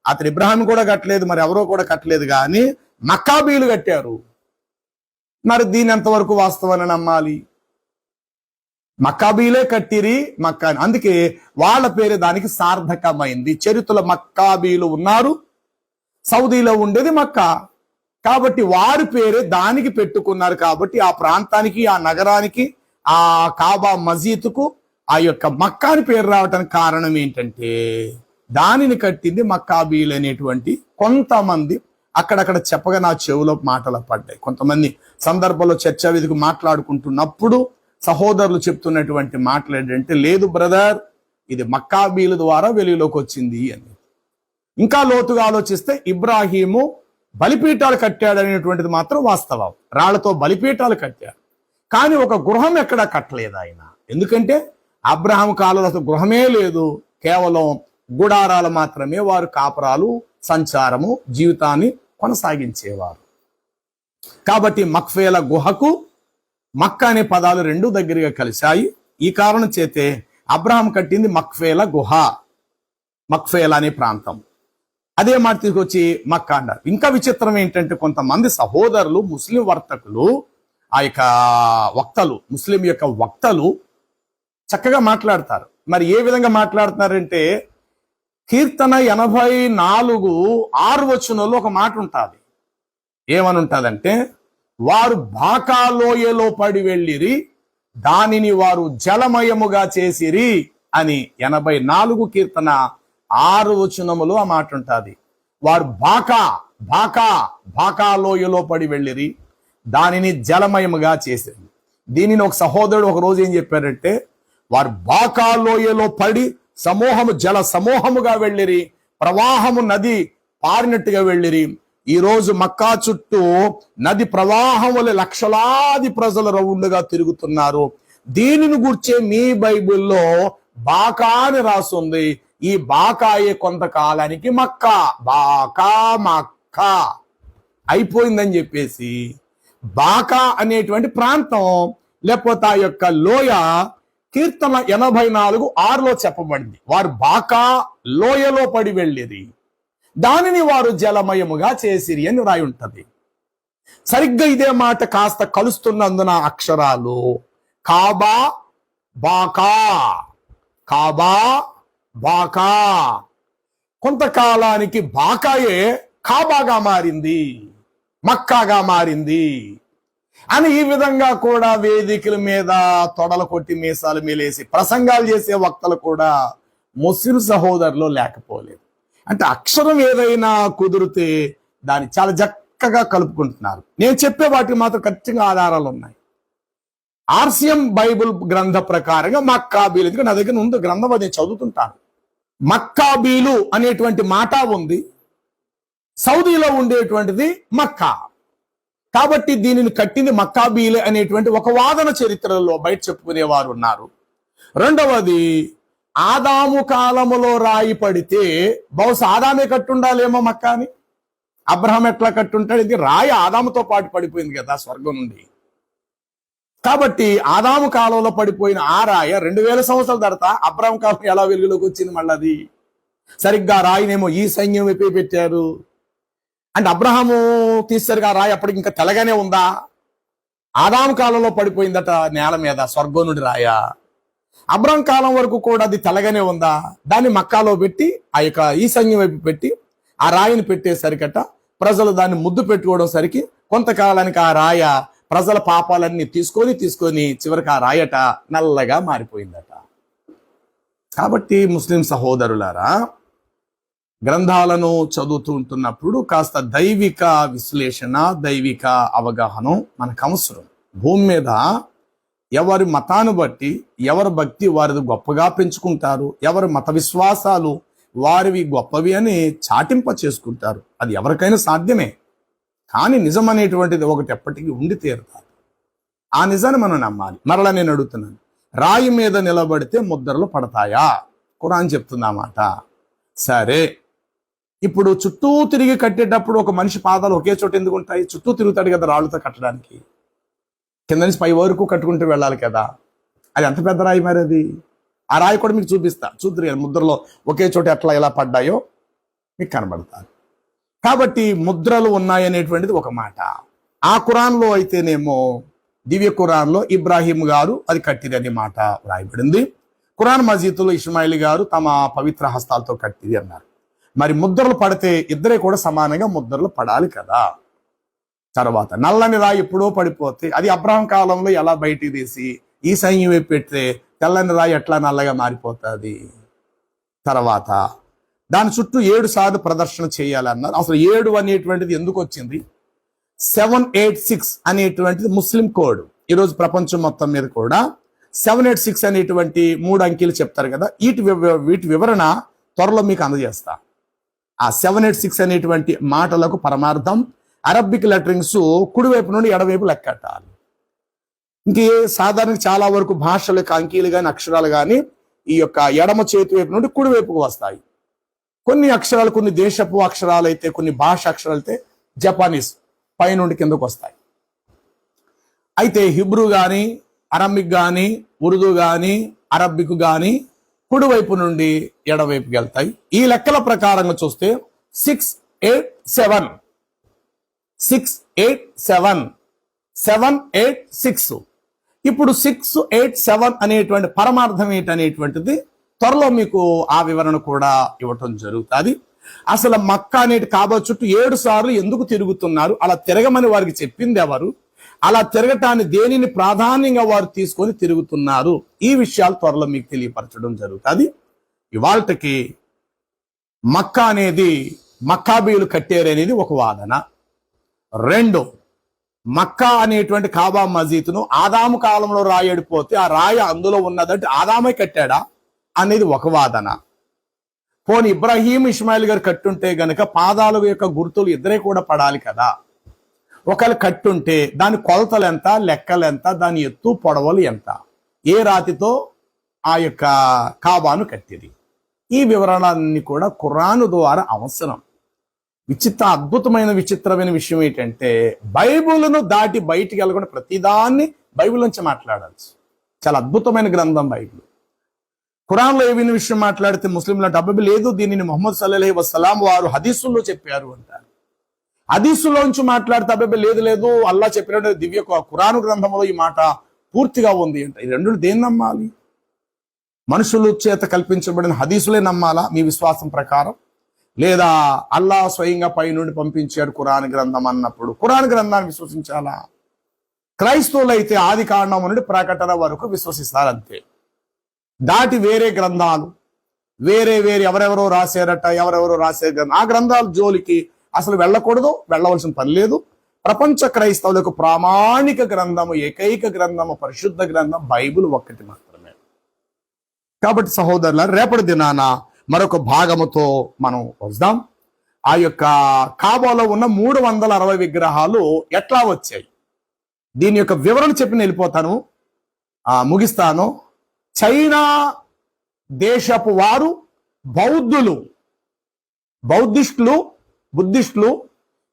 అతను ఇబ్రాహీం కూడా కట్టలేదు, మరి ఎవరో కూడా కట్టలేదు, కానీ మక్కాబీలు కట్టారు. మరి దీని ఎంతవరకు వాస్తవాన్ని నమ్మాలి? మక్కాబీలే కట్టిరి మక్కాని, అందుకే వాళ్ళ పేరు దానికి సార్థకమైంది. చరిత్రలో మక్కాబీలు ఉన్నారు, సౌదీలో ఉండేది మక్కా, కాబట్టి వారి పేరే దానికి పెట్టుకున్నారు. కాబట్టి ఆ ప్రాంతానికి, ఆ నగరానికి, ఆ కాబా మసీదుకు ఆ యొక్క మక్కాని పేరు రావటానికి కారణం ఏంటంటే దానిని కట్టింది మక్కాబీలు అనేటువంటి కొంతమంది అక్కడక్కడ చెప్పగా నా చెవులో మాటలు పడ్డాయి. కొంతమంది సందర్భంలో చర్చా వేదిక మాట్లాడుకుంటున్నప్పుడు సహోదరులు చెప్తున్నటువంటి మాటలు ఏంటంటే లేదు బ్రదర్, ఇది మక్కాబీల ద్వారా వెలుగులోకి వచ్చింది అని. ఇంకా లోతుగా ఆలోచిస్తే ఇబ్రాహీము బలిపీఠాలు కట్టాడు అనేటువంటిది మాత్రం వాస్తవం. రాళ్లతో బలిపీఠాలు కట్టాడు, కానీ ఒక గృహం ఎక్కడా కట్టలేదు ఆయన. ఎందుకంటే అబ్రహాం కాలంలో అసలు గృహమే లేదు, కేవలం గుడారాలు మాత్రమే. వారు కాపురాలు, సంచారము, జీవితాన్ని కొనసాగించేవారు. కాబట్టి మక్ఫేల గుహకు మక్కా అనే పదాలు రెండు దగ్గరగా కలిశాయి. ఈ కారణం చేతే అబ్రహాం కట్టింది మక్ఫేల గుహ, మక్ఫేల అనే ప్రాంతం. అదే మాట తీసుకొచ్చి మక్కా అన్నారు. ఇంకా విచిత్రం ఏంటంటే కొంతమంది సహోదరులు, ముస్లిం వర్తకులు, ఆ యొక్క వక్తలు, ముస్లిం యొక్క వక్తలు చక్కగా మాట్లాడతారు. మరి ఏ విధంగా మాట్లాడుతున్నారంటే కీర్తన 84:6 ఒక మాట ఉంటుంది. ఏమని ఉంటుందంటే వారు బాకాలోయలో పడి వెళ్ళిరి, దానిని వారు జలమయముగా చేసిరి అని 84 కీర్తన 6 ఆ మాట ఉంటుంది. వారు బాకా లోయలో పడి వెళ్ళిరి, దానిని జలమయముగా చేసింది. దీనిని ఒక సహోదరుడు ఒక రోజు ఏం చెప్పారంటే, వారు బాకా లోయలో పడి జల సమూహముగా వెళ్ళిరి, ప్రవాహము నది పారినట్టుగా వెళ్ళిరి. ఈ రోజు మక్కా చుట్టూ నది ప్రవాహం వల్ల లక్షలాది ప్రజలు రౌండ్గా తిరుగుతున్నారు. దీనిని గూర్చే మీ బైబిల్లో బాకా అని రాస్తుంది. ఈ బాకాయే కొంతకాలానికి మక్కా అయిపోయిందని చెప్పేసి బాకా అనేటువంటి ప్రాంతం లేకపోతే ఆ యొక్క లోయ కీర్తన 84:6 చెప్పబడింది. వారు బాకా లోయలో పడి వెళ్ళిరి, దానిని వారు జలమయముగా చేసిరి అని రాయి ఉంటది. సరిగ్గా ఇదే మాట కాస్త కలుస్తున్నందున అక్షరాలు కాబా బాకా కొంతకాలానికి బాకాయే కాబాగా మారింది, మక్కాగా మారింది అని ఈ విధంగా కూడా వేదికల మీద తొడలు కొట్టి మీసాలు మేలేసి ప్రసంగాలు చేసే వక్తలు కూడా ముస్లిం సహోదరులు లేకపోలేదు. అంటే అక్షరం ఏదైనా కుదిరితే దాన్ని చాలా చక్కగా కలుపుకుంటున్నారు. నేను చెప్పే వాటికి మాత్రం ఖచ్చితంగా ఆధారాలు ఉన్నాయి. ఆర్సిఎం బైబిల్ గ్రంథ ప్రకారంగా మక్కాబీలు, ఎందుకంటే నా దగ్గర ఉంది గ్రంథం, అది నేను చదువుతుంటాను. మక్కాబీలు అనేటువంటి మాట ఉంది, సౌదీలో ఉండేటువంటిది మక్కా. కాబట్టి దీనిని కట్టింది మక్కాబీలే అనేటువంటి ఒక వాదన చరిత్రలో బయట చెప్పుకునేవారు ఉన్నారు. రెండవది, ఆదాము కాలములో రాయి పడితే బహుశా ఆదామే కట్టుండాలేమో మక్కాని. అబ్రహాం ఎట్లా కట్టుంటాడు? ఇది రాయి ఆదాముతో పాటు పడిపోయింది కదా స్వర్గం నుండి. కాబట్టి ఆదాము కాలంలో పడిపోయిన ఆ రాయ 2000 సంవత్సరాల తర్వాత అబ్రహాం కాలం ఎలా వెలుగులోకి వచ్చింది? మళ్ళీ సరిగ్గా రాయినేమో ఈ సైన్యం వైపు పెట్టారు. అంటే అబ్రహాము తీసేసరికి ఆ రాయి అప్పటికి ఇంకా తెల్లగానే ఉందా? ఆదాము కాలంలో పడిపోయిందట నేల మీద స్వర్గం నుండి రాయ. అబ్రహాం కాలం వరకు కూడా అది తెల్లగానే ఉందా? దాన్ని మక్కాలో పెట్టి ఆ యొక్క ఈ సైన్యం వైపు పెట్టి ఆ రాయిని పెట్టేసరికట ప్రజలు దాన్ని ముద్దు పెట్టుకోవడం సరికి కొంతకాలానికి ఆ రాయ ప్రజల పాపాలన్నీ తీసుకొని చివరికి ఆ రాయట నల్లగా మారిపోయిందట. కాబట్టి ముస్లిం సహోదరులారా, గ్రంథాలను చదువుతూ ఉంటున్నప్పుడు కాస్త దైవిక విశ్లేషణ, దైవిక అవగాహన మనకు అవసరం. భూమి మీద ఎవరి మతాన్ని బట్టి ఎవరి భక్తి వారిది గొప్పగా పెంచుకుంటారు, ఎవరి మత విశ్వాసాలు వారివి గొప్పవి అని చాటింప చేసుకుంటారు. అది ఎవరికైనా సాధ్యమే. కానీ నిజం అనేటువంటిది ఒకటి ఎప్పటికీ ఉండి తీరుతారు. ఆ నిజాన్ని మనం నమ్మాలి. మరలా నేను అడుగుతున్నాను, రాయి మీద నిలబడితే ముద్రలు పడతాయా? ఖురాన్ చెప్తుందన్నమాట. సరే, ఇప్పుడు చుట్టూ తిరిగి కట్టేటప్పుడు ఒక మనిషి పాదాలు ఒకే చోట ఎందుకు ఉంటాయి? చుట్టూ తిరుగుతాడు కదా రాళ్ళతో కట్టడానికి. కింద నుంచి పై వరకు కట్టుకుంటూ వెళ్ళాలి కదా. అది ఎంత పెద్ద రాయి మరి అది. ఆ రాయి కూడా మీకు చూపిస్తా, చూద్దరు ముద్రలో ఒకే చోట ఎట్లా ఎలా పడ్డాయో మీకు కనబడతారు. కాబట్టి ముద్రలు ఉన్నాయనేటువంటిది ఒక మాట. ఆ ఖురాన్లో అయితేనేమో దివ్య ఖురాన్లో ఇబ్రాహీం గారు అది కట్టిది అనే మాట రాయబడింది. ఖురాన్ మజీదులో ఇస్మాయిల్ గారు తమ పవిత్ర హస్తాలతో కట్టిది అన్నారు. మరి ముద్రలు పడితే ఇద్దరే కూడా సమానంగా ముద్రలు పడాలి కదా. తర్వాత నల్లని రాయి ఎప్పుడో పడిపోతే అది అబ్రహాం కాలంలో ఎలా బయటికి తీసి ఈ సైన్యం వైపు పెడితే తెల్లని రాయి ఎట్లా నల్లగా మారిపోతుంది? తర్వాత దాని చుట్టూ 7 సార్లు ప్రదర్శన చేయాలన్నారు. అసలు 7 అనేటువంటిది ఎందుకు వచ్చింది? 786 అనేటువంటిది ముస్లిం కోడ్. ఈరోజు ప్రపంచం మొత్తం మీద కూడా 786 అనేటువంటి 3 అంకెలు చెప్తారు కదా. వీటి వివరణ త్వరలో మీకు అందజేస్తా. ఆ 786 అనేటువంటి మాటలకు పరమార్థం అరబిక్ లెటరింగ్స్ కుడివైపు నుండి ఎడవైపు లెక్కట్టాలి. ఇంకే సాధారణ చాలా వరకు భాషల యొక్క అంకీలు కానీ అక్షరాలు కానీ ఈ యొక్క ఎడమ చేతి వైపు నుండి కుడివైపుకు వస్తాయి. కొన్ని అక్షరాలు, కొన్ని దేశపు అక్షరాలు అయితే, కొన్ని భాష అక్షరాలు అయితే జపానీస్ పై నుండి కిందకు వస్తాయి. అయితే హిబ్రూ కానీ, అరబిక్ కానీ, ఉర్దూ కానీ, అరబిక్ కానీ కుడివైపు నుండి ఎడవైపుకి వెళ్తాయి. ఈ లెక్కల ప్రకారంగా చూస్తే 786 ఇప్పుడు 687 అనేటువంటి పరమార్థం ఏంటనేటువంటిది త్వరలో మీకు ఆ వివరణ కూడా ఇవ్వటం జరుగుతుంది. అసలు మక్కా అనేటి కాబా చుట్టూ 7 సార్లు ఎందుకు తిరుగుతున్నారు? అలా తిరగమని వారికి చెప్పింది ఎవరు? అలా తిరగటాన్ని దేనిని ప్రాధాన్యంగా వారు తీసుకొని తిరుగుతున్నారు? ఈ విషయాలు త్వరలో మీకు తెలియపరచడం జరుగుతుంది. ఇవాళకి మక్కా అనేది మక్కాబీయులు కట్టారనేది ఒక వాదన. 2, మక్కా అనేటువంటి కాబా మసీదును ఆదాము కాలంలో రాయడిపోతే ఆ రాయి అందులో ఉన్నదంటే ఆదామే కట్టాడా అనేది ఒక వాదన. పోనీ ఇబ్రాహీం ఇస్మాయిల్ గారు కట్టుంటే గనక పాదాల యొక్క గుర్తులు ఇద్దరే కూడా పడాలి కదా. ఒకళ్ళు కట్టుంటే దాని కొలతలు ఎంత, లెక్కలు ఎంత, దాని ఎత్తు పొడవలు ఎంత, ఏ రాతితో ఆ యొక్క కాబాను కట్టేది, ఈ వివరణలన్నీ కూడా ఖురాను ద్వారా అవసరం. విచిత్రమైన విషయం ఏంటంటే బైబిల్ను దాటి బయటికి వెళ్ళకుండా ప్రతిదాన్ని బైబిల్ నుంచి మాట్లాడాల్సి. చాలా అద్భుతమైన గ్రంథం బైబిల్. ఖురాన్లో ఏమైనా విషయం మాట్లాడితే ముస్లింల డబ్బు లేదు, దీనిని ముహమ్మద్ సల్లల్లాహు అలైహి వసల్లం వారు హదీసుల్లో చెప్పారు అంటారు. హదీసులోంచి మాట్లాడితే అబ్బాయి లేదు అల్లా చెప్పినట్టు దివ్య ఖురాను గ్రంథంలో ఈ మాట పూర్తిగా ఉంది అంటే ఈ రెండు దేన్ని నమ్మాలి? మనుషుల చేత కల్పించబడిన హదీసులే నమ్మాలా మీ విశ్వాసం ప్రకారం? లేదా అల్లా స్వయంగా పై నుండి పంపించాడు ఖురాన్ గ్రంథం అన్నప్పుడు ఖురాన్ గ్రంథాన్ని విశ్వసించాలా? క్రైస్తవులు అయితే ఆది కాండం నుండి ప్రకటన వరకు విశ్వసిస్తారు అంతే. దాటి వేరే గ్రంథాలు వేరే ఎవరెవరో రాశారట, ఎవరెవరో రాశారు, ఆ గ్రంథాల జోలికి అసలు వెళ్ళకూడదు, వెళ్ళవలసిన పని లేదు. ప్రపంచ క్రైస్తవులకు ప్రామాణిక గ్రంథము, ఏకైక గ్రంథము, పరిశుద్ధ గ్రంథం బైబిల్ ఒక్కటి మాత్రమే. కాబట్టి సహోదరుల, రేపటి దినాన మరొక భాగముతో మనం వద్దాం. ఆ యొక్క కాబాలో ఉన్న 360 విగ్రహాలు ఎట్లా వచ్చాయి, దీని యొక్క వివరణ చెప్పి వెళ్ళిపోతాను, ముగిస్తాను. చైనా దేశపు వారు బుద్ధిస్టులు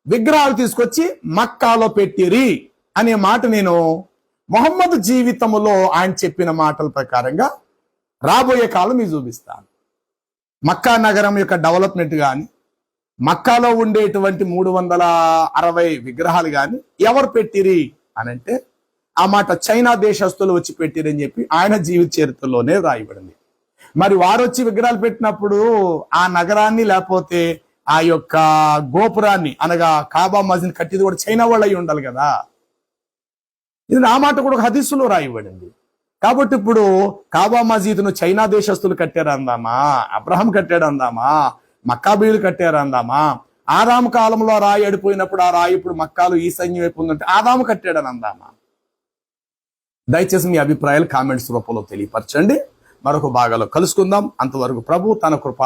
విగ్రహాలు తీసుకొచ్చి మక్కాలో పెట్టిరి అనే మాట నేను మొహమ్మద్ జీవితంలో ఆయన చెప్పిన మాటల ప్రకారంగా రాబోయే కాలం మీకు చూపిస్తాను. మక్కా నగరం యొక్క డెవలప్మెంట్ కానీ, మక్కాలో ఉండేటువంటి 360 విగ్రహాలు కానీ ఎవరు పెట్టిరి అని అంటే ఆ మాట చైనా దేశస్తులు వచ్చి పెట్టిరని చెప్పి ఆయన జీవిత చరిత్రలోనే రాయబడింది. మరి వారు వచ్చి విగ్రహాలు పెట్టినప్పుడు ఆ నగరాన్ని లేకపోతే ఆ యొక్క గోపురాన్ని అనగా కాబా మస్జిద్ కట్టిది కూడా చైనా వాళ్ళు అయి ఉండాలి కదా. ఇది ఆ మాట కూడా ఒక హదీసులో రాయబడింది. కాబట్టి ఇప్పుడు కాబా మస్జిద్ను చైనా దేశస్తులు కట్టారు అందామా, అబ్రహం కట్టాడు అందామా, మక్కాబీయులు కట్టారు అందామా, ఆదాము కాలంలో ఆ రాయి అడిపోయినప్పుడు ఆ రాయి ఇప్పుడు మక్కాలు ఈశాన్యం వైపు ఉందంటే ఆదాము కట్టాడని అందామా? దయచేసి మీ అభిప్రాయాలు కామెంట్స్ రూపంలో తెలియపరచండి. మరొక భాగాలో కలుసుకుందాం. అంతవరకు ప్రభు తన కృప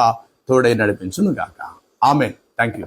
తోడై నడిపించును గాక. ఆమేన్. Thank you.